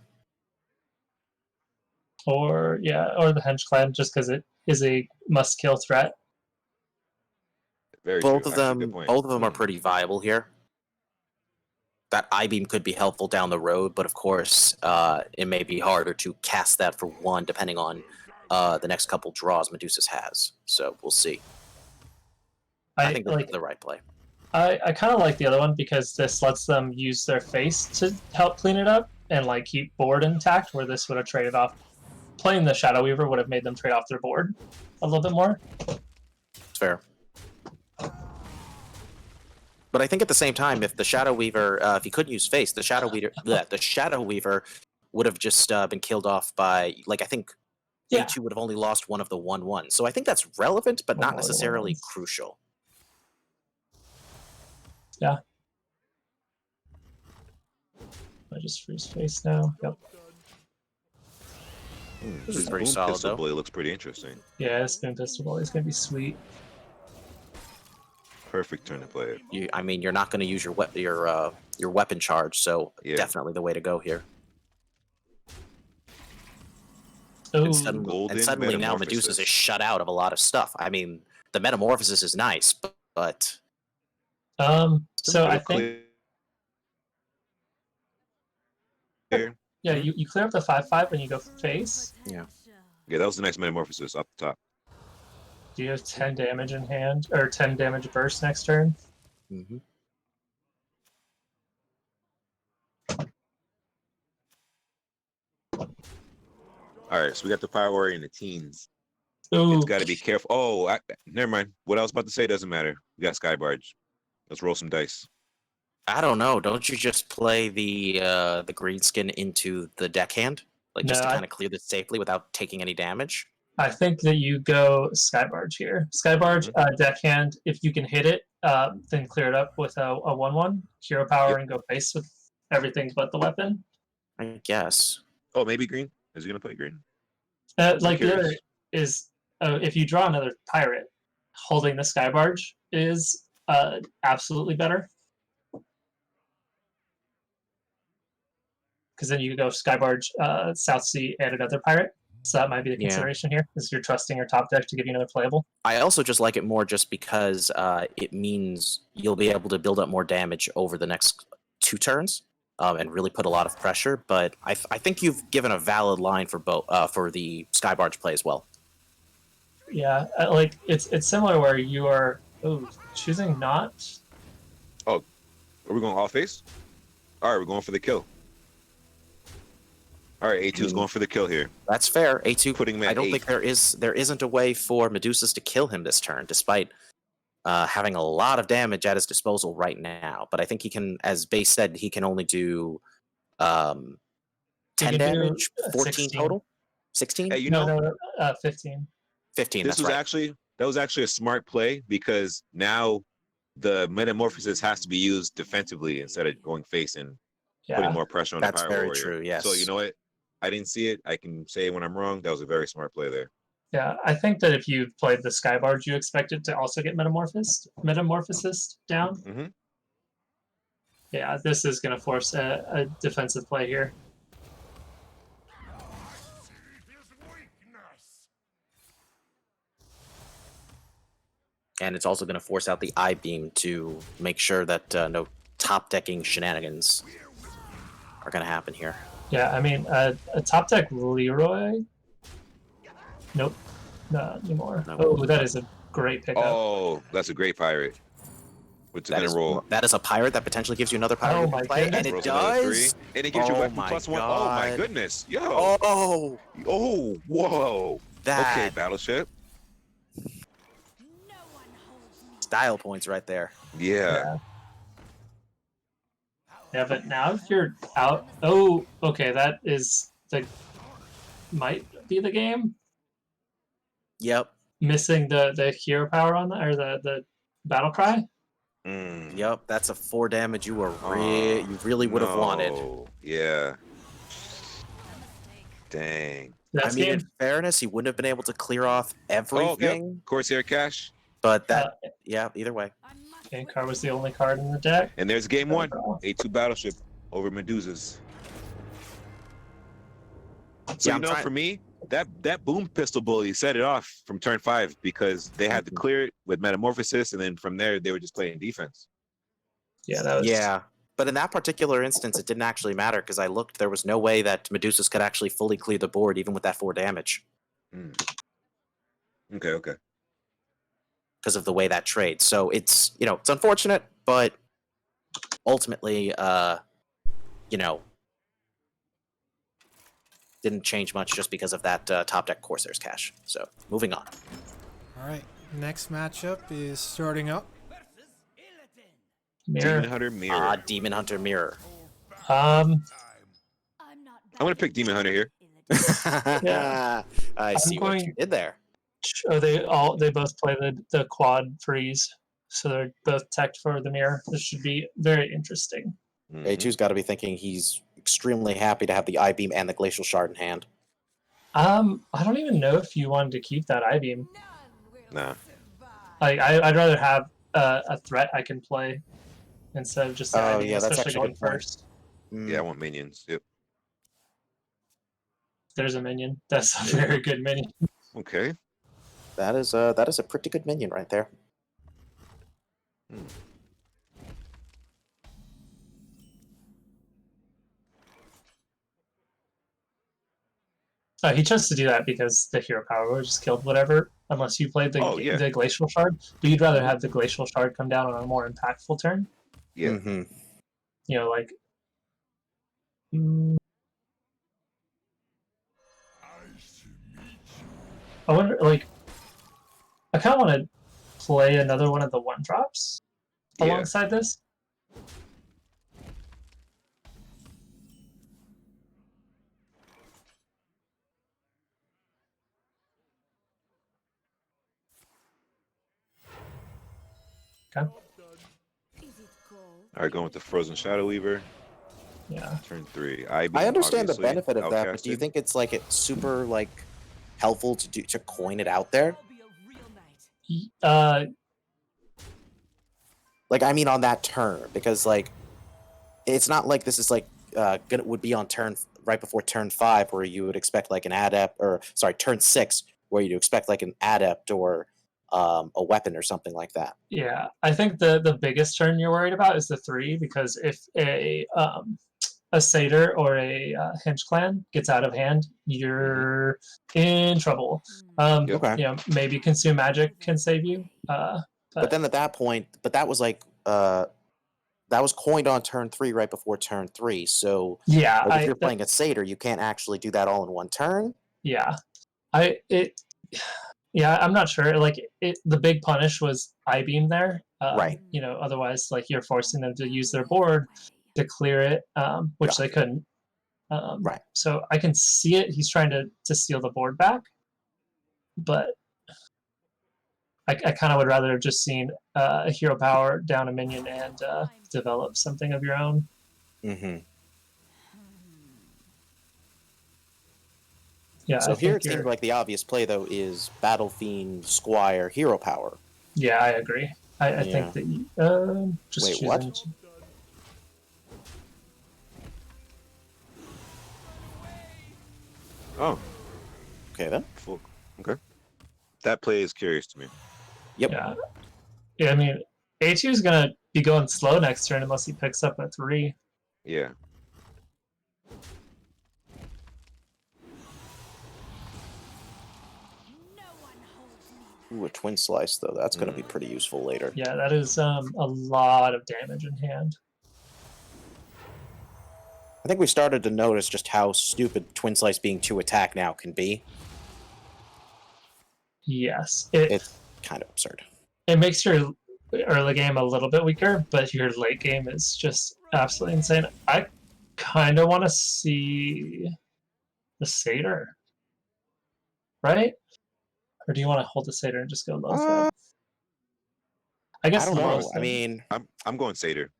G: or the Henge Clan, just because it is a must-kill threat.
C: Very
F: Both
C: true.
F: of
C: Actually,
F: them,
C: good point.
F: both of them are pretty viable here. That I-beam could be helpful down the road, but of course, it may be harder to cast that for one, depending on the next couple draws Medusa's has. So we'll see. I think that's the right play.
G: I kind of like the other one because this lets them use their face to help clean it up and like keep board intact, where this would have traded off. Playing the Shadow Weaver would have made them trade off their board a little bit more.
F: It's fair. But I think at the same time, if the Shadow Weaver, if he couldn't use face, the Shadow Weaver would have just been killed off by, like, I think
G: Yeah.
F: A2 would have only lost one of the 1/1. So I think that's relevant, but not
G: One of the
F: necessarily
G: 1/1s.
F: crucial.
G: I just freeze face now. Yep.
F: This is
C: This
F: pretty
C: boom
F: solid,
C: pistol
F: though.
C: bully looks pretty interesting.
G: Yeah, this Spoon Pistol is gonna be sweet.
C: Perfect turn to play it.
F: I mean, you're not going to use your weapon charge, so
C: Yeah.
F: definitely the way to go here.
G: Ooh.
F: And suddenly,
C: Golden
F: now
C: Metamorphosis.
F: Medusa's is shut out of a lot of stuff. I mean, the Metamorphosis is nice, but
G: So I think
C: Clear.
G: yeah, you clear up the 5/5 when you go face.
C: Yeah, that was the next Metamorphosis up the top.
G: Do you have 10 damage in hand or 10 damage burst next turn?
F: mhm.
C: All right, so we got the Pirate Warrior in the teens.
G: Ooh,
C: It's got to be careful. Oh, never mind. What I was about to say doesn't matter. We got Skybarge. Let's roll some dice.
F: I don't know. Don't you just play the greenskin into the deckhand? Like, just
G: No,
F: to
G: I-
F: kind of clear this safely without taking any damage?
G: I think that you go Skybarge here. Skybarge, deckhand, if you can hit it, then clear it up with a 1/1, hero power, and go face with everything but the weapon.
F: I guess.
C: Oh, maybe green. Is he gonna play green?
G: Like the other
C: curious.
G: is, if you draw another pirate, holding the Skybarge is absolutely better. Because then you go Skybarge, South Sea, and another pirate. So that might be the
F: Yeah.
G: consideration here, because you're trusting your top deck to give you another playable.
F: I also just like it more just because it means you'll be able to build up more damage over the next 2 turns and really put a lot of pressure. But I think you've given a valid line for for the Skybarge play as well.
G: Yeah, like it's similar where you are choosing not.
C: Are we going off face? All right, we're going for the kill. All right, A2's going for the kill here.
F: That's fair. A2
C: Putting him at
F: I don't
C: 8.
F: think there isn't a way for Medusas to kill him this turn, despite having a lot of damage at his disposal right now. But I think he can, as Base said, he can only do 10
G: can do,
F: damage, 14
G: 16.
F: total, 16.
C: Hey, you
G: No,
C: know,
G: no, 15.
F: 15.
C: this
F: That's
C: was
F: right.
C: that was actually a smart play because now the metamorphosis has to be used defensively instead of going face and putting
G: Yeah,
C: more pressure on
F: That's
C: the pirate
F: very
C: warrior.
F: true. Yes.
C: So you know what? I didn't see it. I can say when I'm wrong. That was a very smart play there.
G: yeah. I think that if you played the Skybarge, you expect it to also get metamorphosis down.
C: Mm-hmm.
G: Yeah, this is going to force a defensive play here.
E: His weakness.
F: And it's also going to force out the I-beam to make sure that no top decking shenanigans are going to happen here.
G: Yeah, I mean, a top deck Leroy. Nope, not anymore.
F: No.
G: Oh, that is a great pickup.
C: Oh, that's a great pirate. What's it gonna roll?
F: That is a pirate that potentially gives you another pirate
G: Oh
F: you
G: my
F: can play, and
G: goodness.
F: it
C: Rolls another 3,
F: does.
C: and it gives you
F: Oh
C: weapon
F: my
C: +1. Oh my
F: God.
C: goodness, yo!
F: Oh,
C: Whoa!
F: that
C: Okay, Battleship.
D: No one holds me.
F: style points right there.
C: Yeah.
G: Yeah, but now if you're out, okay, that is might be the game.
F: Yep,
G: Missing the hero power on that, or the battle cry.
C: Mm.
F: yep. That's a 4 damage you were you really would have wanted.
C: No. Yeah. Dang.
G: That's
F: I mean,
G: game.
F: in fairness, he wouldn't have been able to clear off everything.
C: Oh, yep. Corsair Cash.
F: But that, yeah. Either way,
D: I must
G: Okay, card was the only card in the deck.
C: And there's game 1.
G: Overall.
C: A2 Battleship over Medusas. So
F: Yeah,
C: you
F: I'm
C: know,
F: trying-
C: for me, that boom pistol bully set it off from turn 5 because they had to clear it with Metamorphosis, and then from there they were just playing defense.
G: Yeah, that was.
F: yeah. But in that particular instance, it didn't actually matter because I looked. There was no way that Medusas could actually fully clear the board, even with that 4 damage,
C: Okay.
F: because of the way that trades. So it's it's unfortunate, but ultimately, didn't change much just because of that top deck Corsair's cash. So moving on.
A: All right, next matchup is starting up.
G: Mirror.
C: Demon Hunter Mirror.
F: Demon Hunter Mirror.
G: Um,
D: I'm not
C: I'm gonna pick Demon Hunter here.
G: Yeah.
F: I see what you
G: going-
F: did there.
G: oh, they both play the quad freeze, so they're both teched for the mirror. This should be very interesting.
C: Mhm.
F: A2's got to be thinking he's extremely happy to have the I-beam and the Glacial Shard in hand.
G: I don't even know if you wanted to keep that I-beam.
D: None will
C: Nah.
D: survive.
G: Like I'd rather have a threat I can play instead of just the
F: Oh,
G: I-beam,
F: yeah, that's
G: especially
F: actually a
G: going
F: good point.
G: first.
C: Yeah, I want minions. Yep.
G: There's a minion. That's a very good minion.
C: Okay.
F: That is a pretty good minion right there.
G: He chose to do that because the hero power would just killed whatever, unless you played
C: Oh, yeah.
G: the glacial shard. But you'd rather have the glacial shard come down on a more impactful turn.
C: Yeah.
F: Mhm.
G: Like. I wonder, I kind of want to play another one of the 1-drops
C: Yeah.
G: alongside this.
D: Is it cold?
C: All right, going with the Frozen Shadow Weaver.
G: Yeah.
C: Turn 3.
F: I
C: beam,
F: understand the
C: obviously,
F: benefit of that, but do you
C: outcasted.
F: think it's like it's super like helpful to coin it out there?
G: Uh,
F: Like I mean on that turn, because like it's not like this is like would be on turn right before turn 5 where you would expect like an adept, or sorry, turn 6 where you'd expect like an adept or a weapon or something like that.
G: yeah, I think the biggest turn you're worried about is the 3, because if a satyr or a hench clan gets out of hand, you're in trouble.
C: Yep.
F: Okay.
G: You know, maybe consume magic can save you.
F: But then at that point, but that was like that was coined on turn 3 right before turn 3. So
G: Yeah,
F: like, if you're playing a satyr, you can't actually do that all in one turn.
G: yeah, yeah, I'm not sure. Like the big punish was I-beam there.
F: Right.
G: You know, otherwise, like you're forcing them to use their board to clear it, which they couldn't.
F: Right.
G: So I can see it. He's trying to steal the board back, but I kind of would rather have just seen a hero power down a minion and develop something of your own.
F: Mm-hmm.
G: Yeah.
F: So
G: I
F: here
G: think
F: it seems like the obvious play though is Battle Fiend Squire hero power.
G: Yeah, I agree. I
F: Yeah.
G: think that you, just
F: Wait,
G: choosing
F: what?
G: to-
C: Oh,
F: Okay then.
C: full. Okay. That play is curious to me.
F: Yep.
G: Yeah. Yeah, I mean, A2 is gonna be going slow next turn unless he picks up a 3.
C: Yeah.
D: No one holds me.
F: Ooh, a twin slice though. That's going to be pretty useful later.
G: Yeah, that is a lot of damage in hand.
F: I think we started to notice just how stupid twin slice being 2 attack now can be.
G: Yes,
F: It's kind of absurd.
G: it makes your early game a little bit weaker, but your late game is just absolutely insane. I kind of want to see the satyr, right? Or do you want to hold the satyr and just go low threat? I guess
F: I don't know.
G: most
F: I
G: of-
F: mean,
C: I'm going Satyr.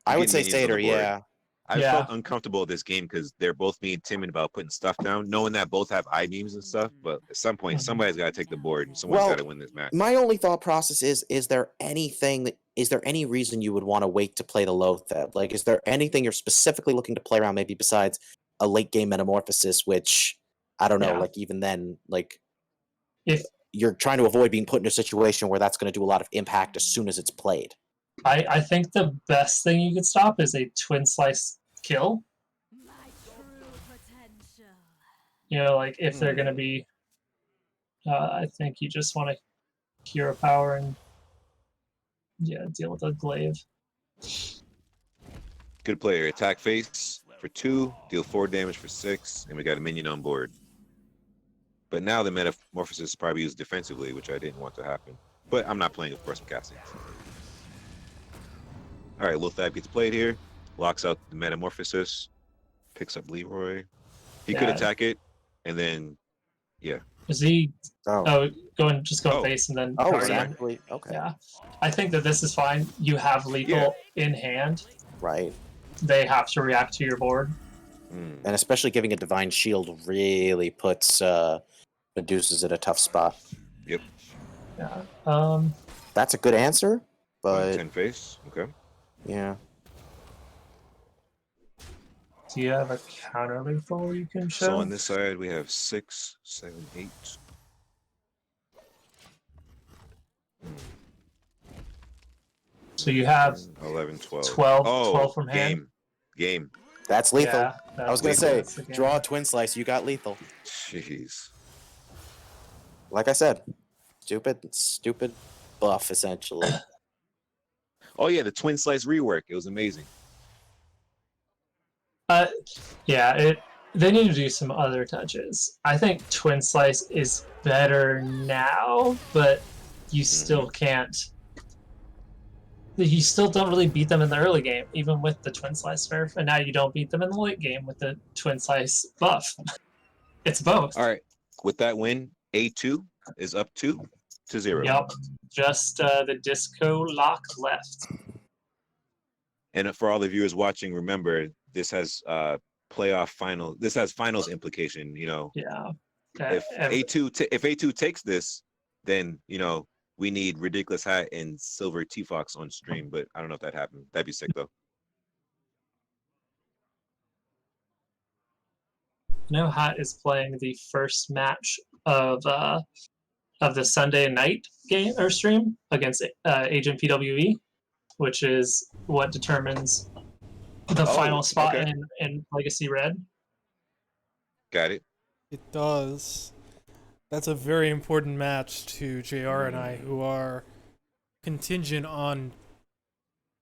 F: I would
C: Get
F: say
C: minions on the
F: satyr,
C: board.
F: yeah.
C: I
G: Yeah.
C: felt uncomfortable with this game because they're both being timid about putting stuff down, knowing that both have I-beams and stuff. But at some point,
G: Mhm.
C: somebody's got to take the board and someone's
F: Well,
C: got to win this match.
F: My only thought process is there any reason you would want to wait to play the Lotheb? Like, is there anything you're specifically looking to play around, maybe besides a late game metamorphosis, which I don't know,
G: Yeah.
F: like even then, like
G: If
F: you're trying to avoid being put in a situation where that's going to do a lot of impact as soon as it's played.
G: I think the best thing you could stop is a twin slice kill.
D: My true potential.
G: You know, like if they're gonna be, I think you just want to hero power and deal with a glaive.
C: Good player. Attack face for 2, deal 4 damage for 6, and we got a minion on board. But now the metamorphosis is probably used defensively, which I didn't want to happen. But I'm not playing, of course, I'm casting. All right, Lothab gets played here, locks out the metamorphosis, picks up Leroy. He could
G: Yeah.
C: attack it, and then, yeah.
G: Is he
F: Oh,
G: going
C: Oh.
G: face and then
F: oh,
G: guardian?
F: exactly. Okay,
G: Yeah, I think that this is fine. You have lethal in hand.
F: right.
G: They have to react to your board.
C: Mm.
F: And especially giving a divine shield really puts Medusa's in a tough spot.
C: Yep.
G: Yeah.
F: That's a good answer, but
C: 10 face. Okay.
F: yeah.
G: Do you have a counter lethal you can show?
C: So on this side, we have 6, 7, 8.
G: So you have
C: 11, 12.
G: 12
C: Oh,
G: 12 from hand?
C: Game.
F: That's lethal.
G: Yeah,
F: I was gonna say,
G: that's the game.
F: draw a twin slice, you got lethal.
C: Jeez.
F: Like I said, stupid buff essentially.
C: Oh yeah, the twin slice rework. It was amazing.
G: Yeah, they need to do some other touches. I think Twin Slice is better now, but you still can't. You still don't really beat them in the early game, even with the Twin Slice nerf, and now you don't beat them in the late game with the Twin Slice buff. It's both.
C: All right. With that win, A2 is up 2. 0.
G: Yup. Just the disco lock left.
C: And for all the viewers watching, remember this has playoff final. This has finals implication. You know,
G: Yeah.
C: if A2 takes this, then you know we need Ridiculous Hat and Silver T Fox on stream. But I don't know if that happened. That'd be sick though.
G: Hat is playing the first match of the Sunday night game or stream against Agent PWE, which is what determines the final spot
C: okay.
G: in Legacy Red.
C: Got it.
A: It does. That's a very important match to JR and I, who are contingent on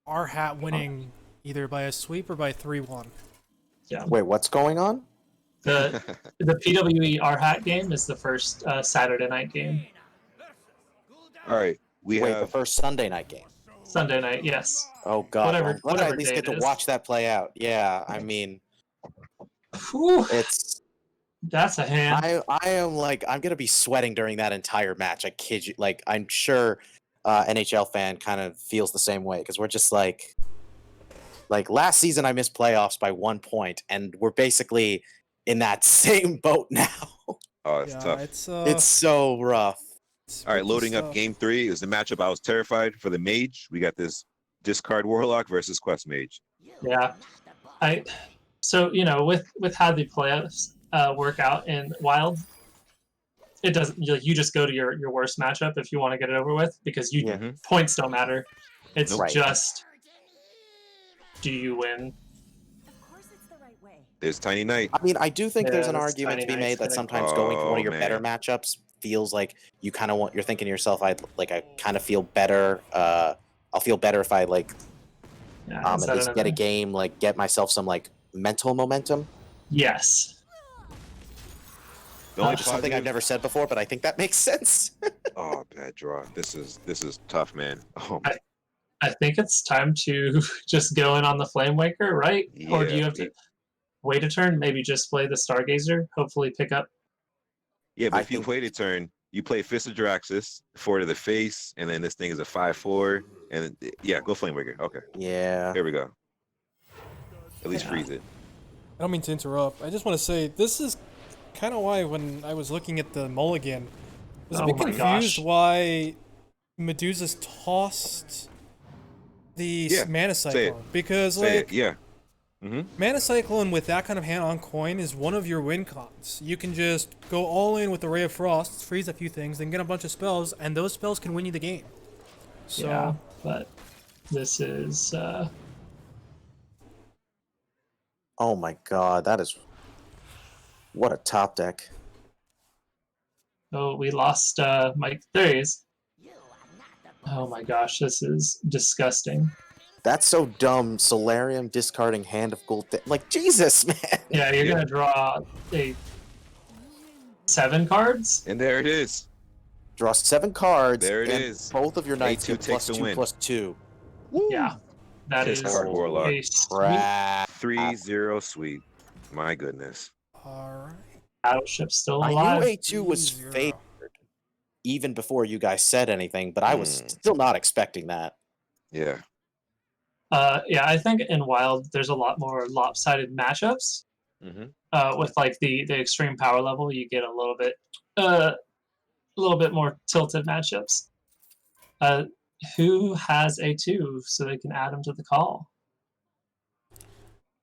A: our hat winning either by a sweep or by 3-1.
G: Yeah.
F: Wait, what's going on?
G: The PWE R Hat game is the first Saturday night game.
C: All right, we
F: Wait, the
C: have
F: first Sunday night game.
G: Sunday night, yes.
F: Oh God!
G: Whatever-
F: Well, let me
G: whatever
F: at least
G: day
F: get
G: it
F: to
G: is.
F: watch that play out. Yeah, I mean,
G: Whew,
F: it's.
G: that's a hand.
F: I am like I'm gonna be sweating during that entire match. I kid you. Like I'm sure NHL fan kind of feels the same way because we're just like last season I missed playoffs by 1 point, and we're basically in that same boat now.
C: oh, it's
A: Yeah,
C: tough.
F: It's so rough.
C: All right, loading up game 3 is the matchup I was terrified for the mage. We got this discard warlock versus quest mage.
G: Yeah. So with how the playoffs work out in Wild, it doesn't. You just go to your worst matchup if you want to get it over with because points don't matter. It's
F: Right.
G: just do you win?
D: Of course it's the right way.
C: There's Tiny Knight.
F: I mean, I do think there's
G: Yeah,
F: an
G: that's
F: argument to be
G: Tiny
F: made
G: Knight's
F: that
G: gonna-
F: sometimes going for one of your
C: Oh,
F: better
C: man.
F: matchups feels like you kind of want. You're thinking to yourself, I kind of feel better. I'll feel better if I
G: Yeah, is
F: at
G: that
F: least get a
G: another-
F: game, get myself some mental momentum.
G: Yes.
C: The only
F: Which is something I've
C: positive-
F: never said before, but I think that makes sense.
C: Oh, bad draw. This is tough, man. Oh, man.
G: I think it's time to just go in on the Flame Waker, right? Or do you
C: Yeah,
G: have to wait a turn? Maybe just play the Stargazer. Hopefully, pick up.
C: yeah. But
F: I
C: if you
F: think-
C: wait a turn, you play Fist of Draxus, 4 to the face, and then this thing is a 5/4, and yeah, go Flamewaker. Okay,
F: Yeah.
C: here we go. At least
G: Yeah.
C: freeze it.
A: I don't mean to interrupt. I just want to say this is kind of why when I was looking at the mulligan, I was a
G: Oh
A: bit
G: my
A: confused
G: gosh.
A: why Medusa's tossed the
C: Yeah,
A: Mana
C: say it.
A: Cyclone. Because,
C: Say
A: like,
C: it. Yeah.
A: Mana Cyclone with that kind of hand on coin is one of your win cons. You can just go all in with the Ray of Frost, freeze a few things, then get a bunch of spells, and those spells can win you the game. So,
G: Yeah, but this is
F: Oh my God, that is what a top deck.
G: oh, we lost Mike. There he is. Oh my gosh, this is disgusting.
F: That's so dumb. Solarium discarding Hand of Gold. Jesus, man.
G: Yeah, you're gonna draw 7 cards.
C: And there it is.
F: Draw 7 cards.
C: There it
F: and
C: is.
F: Both of your knights
C: A2
F: get
C: takes the win.
F: +2/+2.
G: Yeah, that is
C: Discard warlock.
G: a sweet
F: Crap.
C: 3-0 sweep. My goodness.
A: alright.
G: Battleship still
F: I
G: alive.
F: knew A2 was
A: 3-0.
F: favored even before you guys said anything, but I was still not expecting that.
C: Yeah.
G: Yeah, I think in Wild there's a lot more lopsided matchups.
C: Mm-hmm.
G: With the extreme power level, you get a little bit more tilted matchups. Who has A2 so they can add him to the call?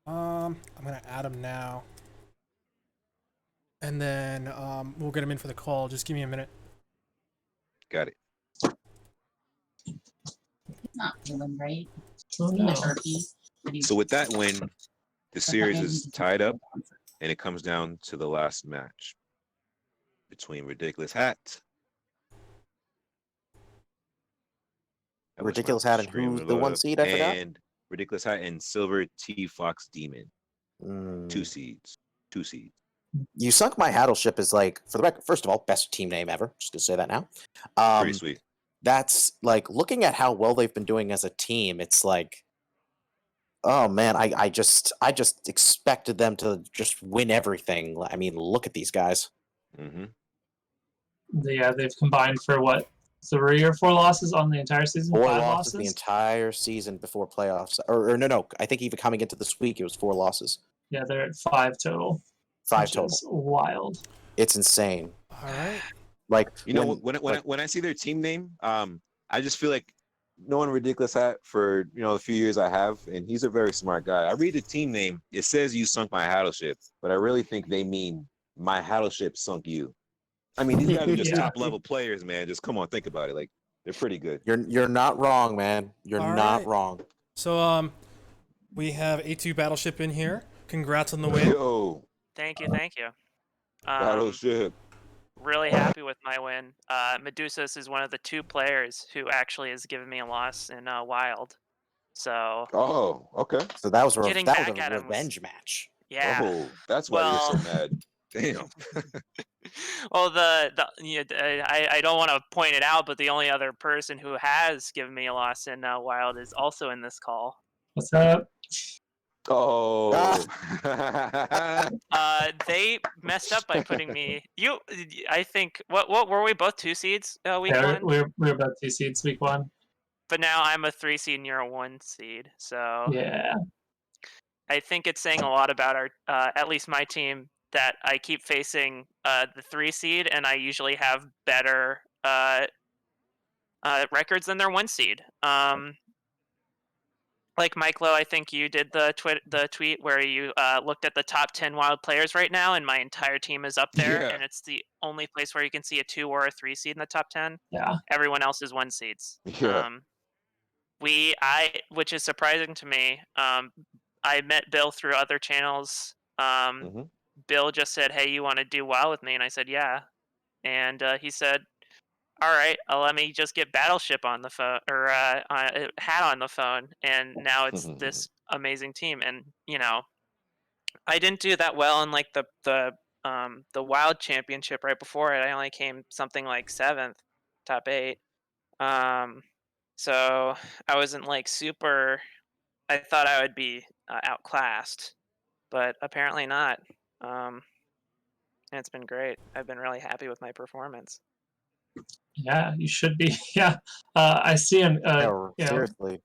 A: I'm gonna add him now. And then we'll get him in for the call. Just give me a minute.
C: Got it.
H: Not feeling right.
G: Oh
H: In the
G: no.
H: turkey.
C: So with that win, the series is tied up, and it comes down to the last match between Ridiculous Hat. I wish my
F: Ridiculous Hat and
C: screen
F: who's
C: would
F: the
C: load
F: one
C: up.
F: seed? I forgot.
C: And Ridiculous Hat and Silver T Fox Demon.
F: Mm.
C: 2 seeds. 2 seeds.
F: You Sunk My Hattleship is for the record, first of all, best team name ever. Just to say that now.
C: Pretty sweet.
F: That's looking at how well they've been doing as a team. It's oh man, I just expected them to just win everything. I mean, look at these guys.
C: Mm-hmm.
G: Yeah, they've combined for what 3 or 4 losses on the entire season.
F: 4
G: 5
F: losses the entire season before playoffs. Or no. I think even coming into this week, it was 4 losses.
G: Yeah, they're at 5 total.
F: 5
G: which
F: total.
G: Is wild.
F: It's insane.
A: All right.
F: Like
C: when I see their team name, I just feel like knowing Ridiculous Hat for the few years I have, and he's a very smart guy. I read the team name, it says you sunk my Hattleship, but I really think they mean my Hattleship sunk you. I mean, these guys are just
G: Yeah.
C: top level players, man. Just come on, think about it. Like they're pretty good.
F: You're not wrong, man. You're
A: All
F: not
A: right.
F: wrong.
A: So we have A2 Battleship in here. Congrats on the win.
C: Yo,
I: Thank you.
C: Battleship.
I: Really happy with my win. Medusa is one of the 2 players who actually has given me a loss in Wild. So
C: Oh, okay.
F: So that was a
I: Getting
F: that
I: back
F: was a
I: at him was-
F: revenge match.
I: yeah.
C: Oh, that's why you're so mad. Damn.
I: Well, I don't want to point it out, but the only other person who has given me a loss in Wild is also in this call.
G: What's up?
C: Oh.
I: They messed up by putting me. I think what were we both 2 seeds week
G: Yeah,
I: 1?
G: we're about 2 seeds week 1.
I: But now I'm a 3 seed and you're a 1 seed. So
G: Yeah.
I: I think it's saying a lot about our at least my team that I keep facing the 3 seed and I usually have better records than their 1 seed. Like MikeLowe, I think you did the tweet where you looked at the top 10 Wild players right now, and my entire team is up there,
C: Yeah.
I: and it's the only place where you can see a 2 or a 3 seed in the top 10.
G: Yeah.
I: Everyone else is 1 seeds.
C: Yeah.
I: Which is surprising to me. I met Bill through other channels.
C: Mhm.
I: Bill just said, "Hey, you want to do Wild with me?" And I said, "Yeah." And he said, "All right, let me just get Battleship on the phone or Hat on the phone." And now it's this amazing team. And I didn't do that well in like the Wild Championship right before it. I only came something like 7th, top 8. So I wasn't like super. I thought I would be outclassed, but apparently not. And it's been great. I've been really happy with my performance.
G: Yeah, you should be. Yeah. I see him
F: Seriously.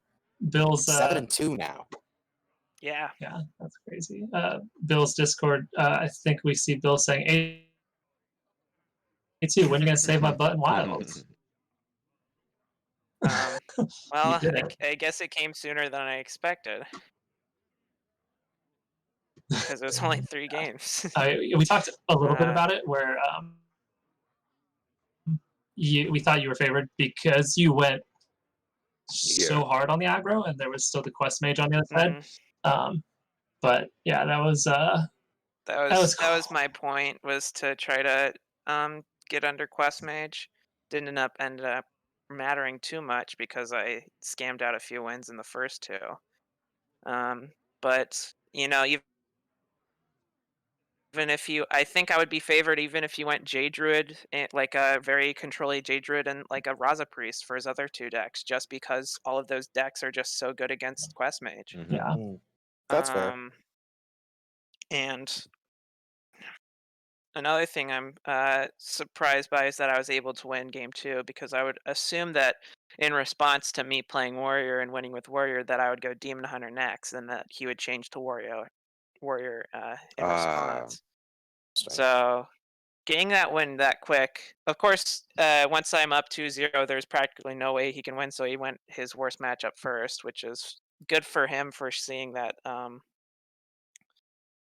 G: Bill's
F: 7-2 now.
I: Yeah.
G: Yeah, that's crazy. Bill's Discord, I think we see Bill saying, "A2, when are you gonna save my butt in Wilds?"
I: Well,
G: did it.
I: I guess it came sooner than I expected because it was only 3 games.
G: We talked a little bit
I: Uh,
G: about it where we thought you were favored because you went so hard on the aggro, and there was still the quest mage on the other side.
I: Mhm.
G: But yeah, that was
I: That was my point, was to try to get under quest mage. Didn't end up mattering too much because I scammed out a few wins in the first 2. But I think I would be favored even if you went J Druid, like a very controlly J Druid and like a Raza Priest for his other 2 decks, just because all of those decks are just so good against quest mage.
G: yeah.
F: That's fair.
I: And another thing I'm surprised by is that I was able to win game 2, because I would assume that in response to me playing Warrior and winning with Warrior that I would go Demon Hunter next, and that he would change to Warrior in response. So getting that win that quick, of course, once I'm up 2-0, there's practically no way he can win, so he went his worst matchup first, which is good for him for seeing that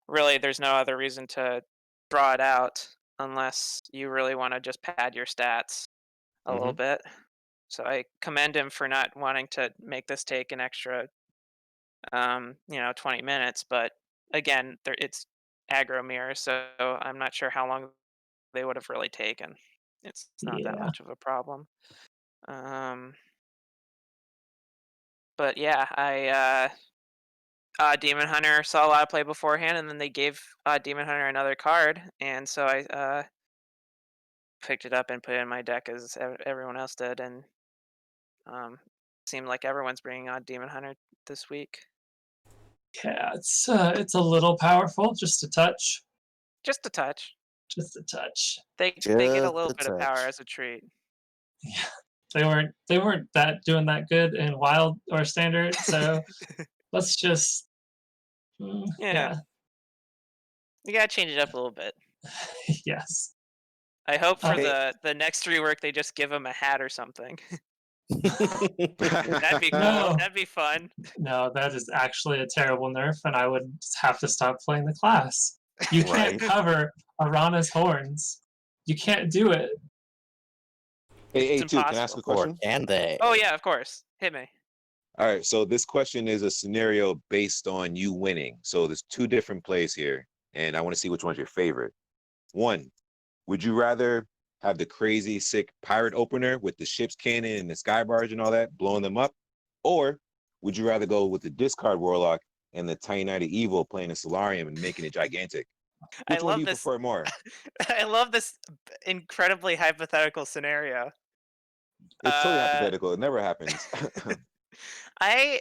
I: really there's no other reason to draw it out unless you really want to just pad your stats a little bit. So I commend him for not wanting to make this take an extra 20 minutes, but again, it's aggro mirror, so I'm not sure how long they would have really taken. It's not that
G: Yeah.
I: much of a problem. But yeah, Demon Hunter saw a lot of play beforehand, and then they gave Demon Hunter another card, and so I picked it up and put it in my deck as everyone else did, and seemed like everyone's bringing on Demon Hunter this week.
G: Yeah, it's a little powerful, just a touch.
I: Just a touch.
G: Just a touch.
I: They get a
F: Just
I: little
F: a
I: bit of power
F: touch.
I: as a treat.
G: Yeah. They weren't doing that good in Wild or Standard. So let's just
I: Yeah. You gotta change it up a little bit.
G: yes.
I: I hope for
F: Hey.
I: the next rework they just give him a hat or something. That'd be cool.
G: No.
I: That'd be fun.
G: No, that is actually a terrible nerf, and I would have to stop playing the class. You can't
C: Right.
G: cover Arana's horns. You can't do it.
C: Hey,
I: It's
C: too, can I ask
I: impossible.
C: a question?
F: Can they?
I: Oh yeah, of course. Hit me.
C: All right, so this question is a scenario based on you winning. So there's two different plays here, and I want to see which one's your favorite. One, would you rather have the crazy sick pirate opener with the ship's cannon and the sky barge and all that, blowing them up? Or would you rather go with the discard warlock and the tiny knight of evil playing a solarium and making it gigantic?
I: I
C: Which one
I: love
C: do you
I: this.
C: prefer more?
I: I love this incredibly hypothetical scenario.
C: It's totally
I: Uh,
C: hypothetical. It never happens.
I: I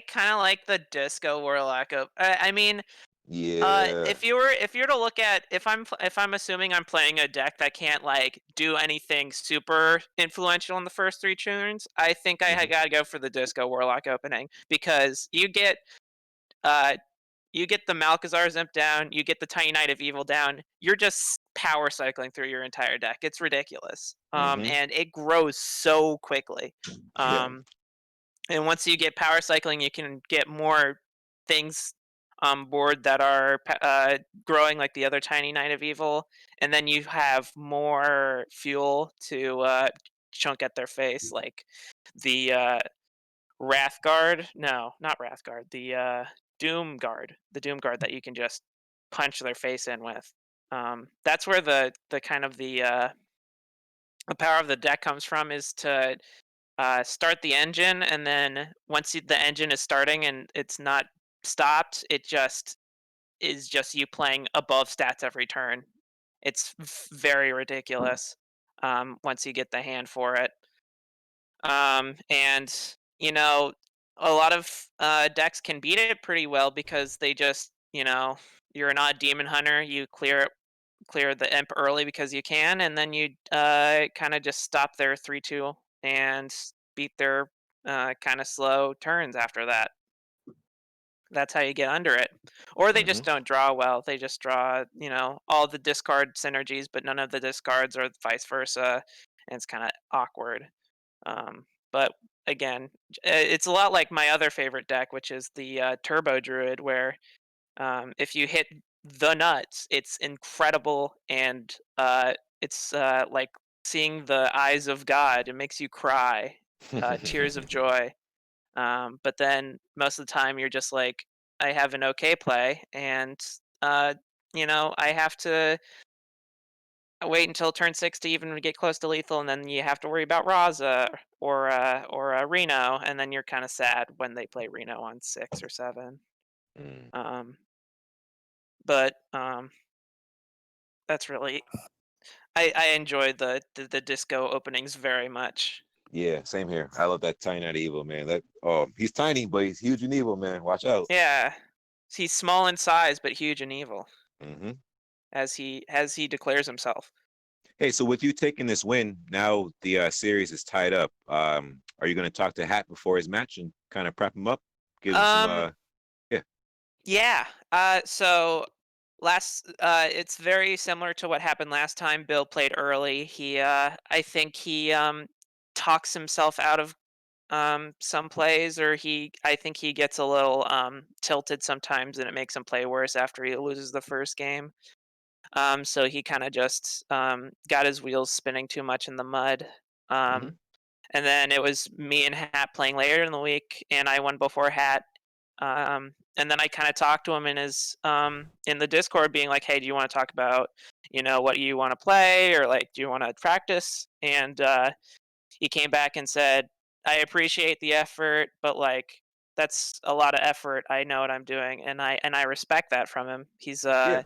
I: kind of like the disco warlock. I mean,
C: Yeah.
I: if you were to look at if I'm assuming I'm playing a deck that can't like do anything super influential in the first 3 turns, I think I
C: Mhm.
I: gotta go for the disco warlock opening because you get the Malkazar Zimp down, you get the Tiny Knight of Evil down. You're just power cycling through your entire deck. It's ridiculous,
C: Mhm.
I: and it grows so quickly.
C: Yeah.
I: And once you get power cycling, you can get more things on board that are growing like the other Tiny Knight of Evil, and then you have more fuel to chunk at their face, like the Wrathguard. No, not Wrathguard. The Doom Guard. The Doom Guard that you can just punch their face in with. That's where the kind of the power of the deck comes from, is to start the engine, and then once the engine is starting and it's not stopped, it just is just you playing above stats every turn. It's very ridiculous once you get the hand for it. And a lot of decks can beat it pretty well because they just, you're not a demon hunter, you clear the imp early because you can, and then you kind of just stop their 3-2 and beat their kind of slow turns after that. That's how you get under it. Or they just don't draw well. They just draw, all the discard synergies, but none of the discards, or vice versa, and it's kind of awkward. But again, it's a lot like my other favorite deck, which is the Turbo Druid, where if you hit the nuts, it's incredible, and it's like seeing the eyes of God. It makes you cry, tears of joy. But then most of the time, you're just like, I have an okay play, and I have to wait until turn 6 to even get close to lethal, and then you have to worry about Raza or Reno, and then you're kind of sad when they play Reno on 6 or 7.
C: Mm.
I: But that's really, I enjoy the disco openings very much.
C: Yeah, same here. I love that tiny knight of evil, man. He's tiny, but he's huge and evil, man. Watch out.
I: Yeah, he's small in size but huge and evil,
C: hmm
I: as he declares himself.
C: Hey, so with you taking this win, now the series is tied up. Are you going to talk to Hat before his match and kind of prep him up? Give him some.
I: Yeah. So it's very similar to what happened last time. Bill played early. I think he talks himself out of some plays, or I think he gets a little tilted sometimes, and it makes him play worse after he loses the first game. So he kind of just got his wheels spinning too much in the mud. And then it was me and Hat playing later in the week, and I won before Hat. And then I kind of talked to him in the Discord, being like, "Hey, do you want to talk about, what you want to play, or like, do you want to practice?" And he came back and said, "I appreciate the effort, but like, that's a lot of effort. I know what I'm doing, and I respect that from him. He's
C: Yeah.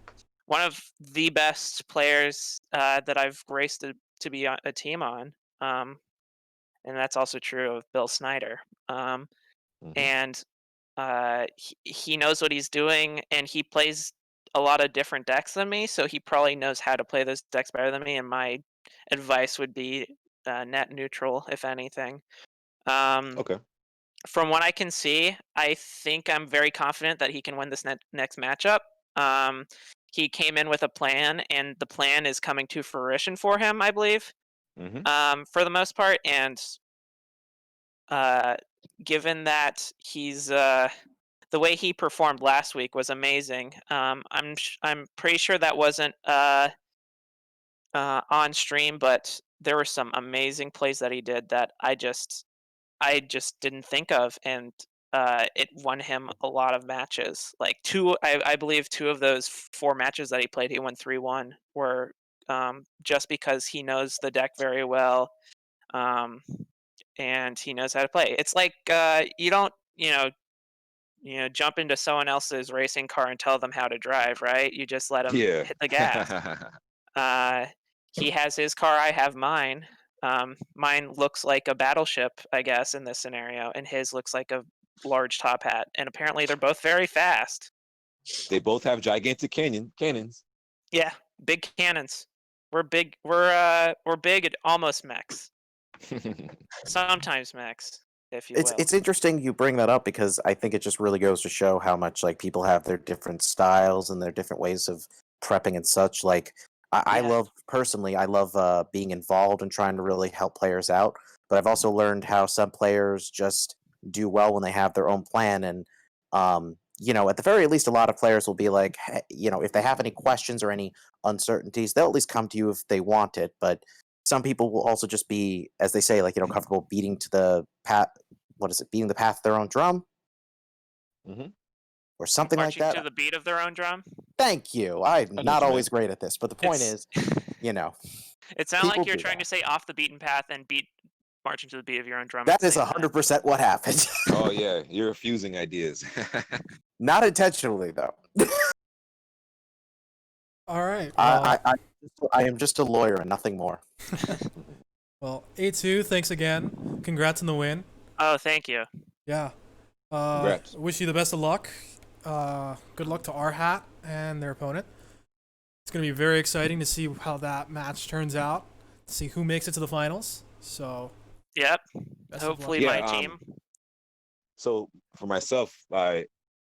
I: one of the best players that I've graced to be on a team on." And that's also true of Bill Snyder. And he knows what he's doing, and he plays a lot of different decks than me, so he probably knows how to play those decks better than me. And my advice would be net neutral, if anything. Um,
C: Okay.
I: from what I can see, I think I'm very confident that he can win this next matchup. Um, he came in with a plan, and the plan is coming to fruition for him, I believe,
C: Hmm.
I: for the most part. And given that the way he performed last week was amazing. I'm pretty sure that wasn't on stream, but there were some amazing plays that he did that I just didn't think of, and it won him a lot of matches. Like I believe 2 of those 4 matches that he played, he won 3-1. Were just because he knows the deck very well, um, and he knows how to play. It's like you don't jump into someone else's racing car and tell them how to drive, right? You just let them
C: Yeah.
I: hit the gas. Uh, he has his car, I have mine. Mine looks like a battleship, I guess, in this scenario, and his looks like a large top hat. And apparently, they're both very fast.
C: They both have gigantic cannons.
I: Yeah, big cannons. We're big. We're big at almost mechs. Sometimes mechs, if you will.
F: It's interesting you bring that up because I think it just really goes to show how much like people have their different styles and their different ways of prepping and such. Like I
I: Yeah.
F: love personally, I love being involved and trying to really help players out. But I've also learned how some players just do well when they have their own plan. And at the very least, a lot of players will be like, hey, if they have any questions or any uncertainties, they'll at least come to you if they want it. But some people will also just be, as they say, like, comfortable beating to the path. What is it? Beating the path of their own drum?
C: Hmm.
F: Or something like
I: Marching
F: that?
I: to the beat of their own drum.
F: Thank you. I'm
C: what
F: not
C: you
F: always
C: meant.
F: great at this, but the point
I: It's-
F: is,
I: It sounded like
F: people
I: you're
F: do
I: trying
F: that.
I: to say off the beaten path and marching to the beat of your own drum.
F: That
I: at the
F: is
I: same time.
F: 100% what happened.
C: Oh yeah, you're fusing ideas.
F: Not intentionally, though.
A: All right.
F: I am just a lawyer and nothing more.
A: Well, A2, thanks again. Congrats on the win.
I: Oh, thank you.
A: Yeah.
C: Congrats.
A: Wish you the best of luck. Good luck to our hat and their opponent. It's going to be very exciting to see how that match turns out, to see who makes it to the finals. So,
I: Yep.
A: best of luck.
I: Hopefully,
C: Yeah,
I: my team.
C: So for myself,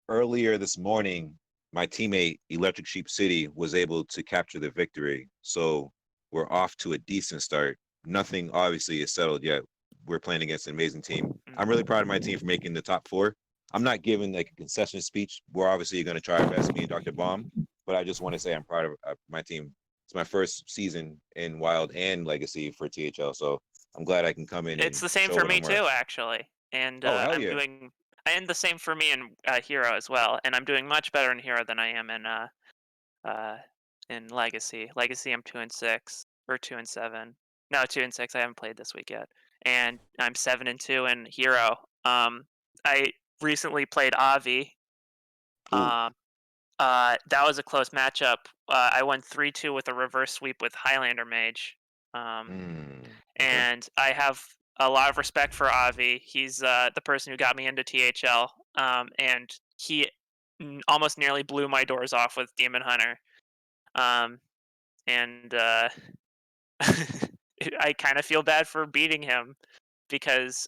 C: earlier this morning, my teammate Electric Sheep City was able to capture the victory. So we're off to a decent start. Nothing obviously is settled yet. We're playing against an amazing team. I'm really proud of my team for making the top 4. I'm not giving like a concession speech. We're obviously going to try our best, me and Dr. Baum, but I just want to say I'm proud of my team. It's my first season in Wild and Legacy for THL, so I'm glad I can come in.
I: It's
C: and
I: the same
C: show
I: for
C: what
I: me
C: I'm worth.
I: too, actually. And
C: Oh, hell
I: I'm
C: yeah.
I: doing, and the same for me in Hero as well. And I'm doing much better in Hero than I am in Legacy. Legacy, I'm 2-6 or 2-7. No, 2-6. I haven't played this week yet, and I'm 7-2 in Hero. I recently played Avi.
C: Ooh.
I: That was a close matchup. I won 3-2 with a reverse sweep with Highlander Mage.
C: Okay.
I: And I have a lot of respect for Avi. He's the person who got me into THL, and he almost nearly blew my doors off with Demon Hunter. And I kind of feel bad for beating him because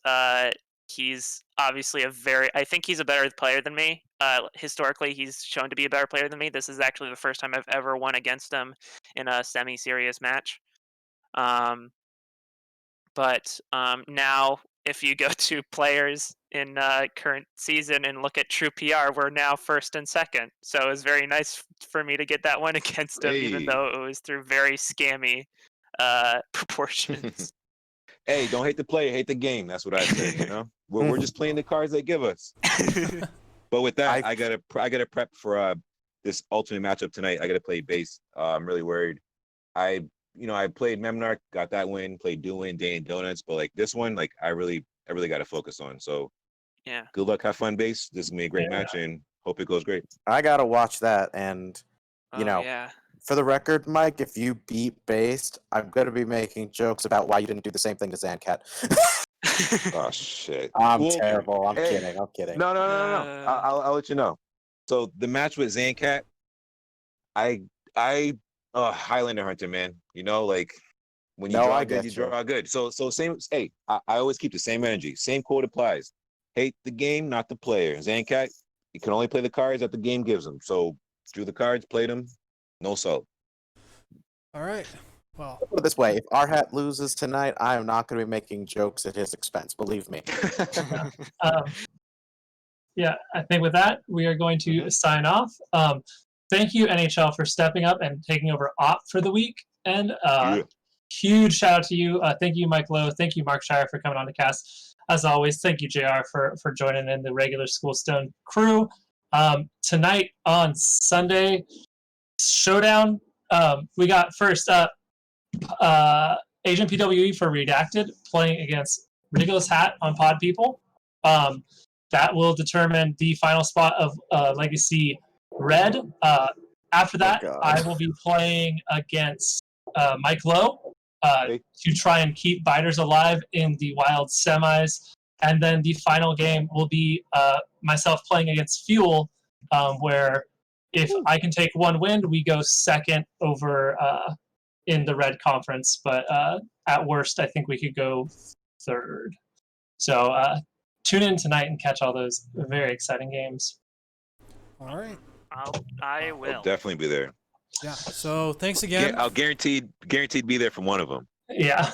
I: he's obviously I think he's a better player than me. Historically, he's shown to be a better player than me. This is actually the first time I've ever won against him in a semi-serious match. But now, if you go to players in current season and look at true PR, we're now first and second. So it was very nice for me to get that one against him, even
C: Hey.
I: though it was through very scammy proportions.
C: Hey, don't hate the player, hate the game. That's what I say. We're just playing the cards they give us. But with that, I gotta prep for this ultimate matchup tonight. I gotta play base. I'm really worried. I played Memnarch, got that win. Played Doin, Day and Donuts, but like this one, like I really got to focus on. So
I: Yeah.
C: good luck, have fun, base. This is gonna be a great match, and hope it goes great.
F: I gotta watch that, and
I: Yeah.
F: for the record, Mike, if you beat Based, I'm gonna be making jokes about why you didn't do the same thing to Zancat.
C: Oh shit!
F: I'm
C: Well,
F: terrible. I'm
C: hey,
F: kidding. I'm kidding.
C: No. I'll let you know. So the match with Zancat, Highlander Hunter, man. Like When you
F: No,
C: draw
F: I
C: good,
F: get
C: you
F: you.
C: draw good. So same. Hey, I always keep the same energy. Same quote applies. Hate the game, not the player. Zancat, you can only play the cards that the game gives them. So drew the cards, played them, no salt.
A: All right. Well,
F: Put it this way: if our hat loses tonight, I am not going to be making jokes at his expense. Believe me.
G: Um, yeah, I think with that, we are going to sign off. Thank you, NHL, for stepping up and taking over op for the week. And huge shout out to you. Thank you, MikeLowe. Thank you, Markshire, for coming on the cast. As always, thank you, JR, for joining in the regular Schoolstone crew. Tonight on Sunday, Showdown. We got first Agent PWE for Redacted playing against Ridiculous Hat on Pod People. That will determine the final spot of Legacy Red. After that,
F: God.
G: I will be playing against MikeLowe to try and keep Biters alive in the Wild semis. And then the final game will be myself playing against Fuel, where if I can take one win, we go second over in the Red Conference. But at worst, I think we could go third. So tune in tonight and catch all those very exciting games.
A: all right.
I: I
C: I'll
I: will.
C: definitely be there.
A: Yeah. So thanks again.
C: I'll guaranteed be there from one of them.
G: Yeah.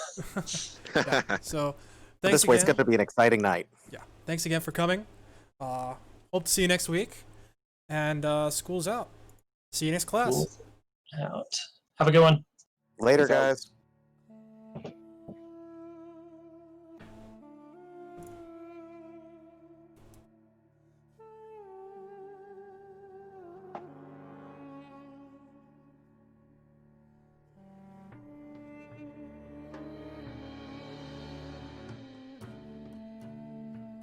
A: Yeah. So thanks
F: This way, it's
A: again.
F: going to be an exciting night.
A: Yeah. Thanks again for coming. Hope to see you next week. And school's out. See you next class.
G: Out. Have a good one.
F: Later,
C: Peace out.
F: guys.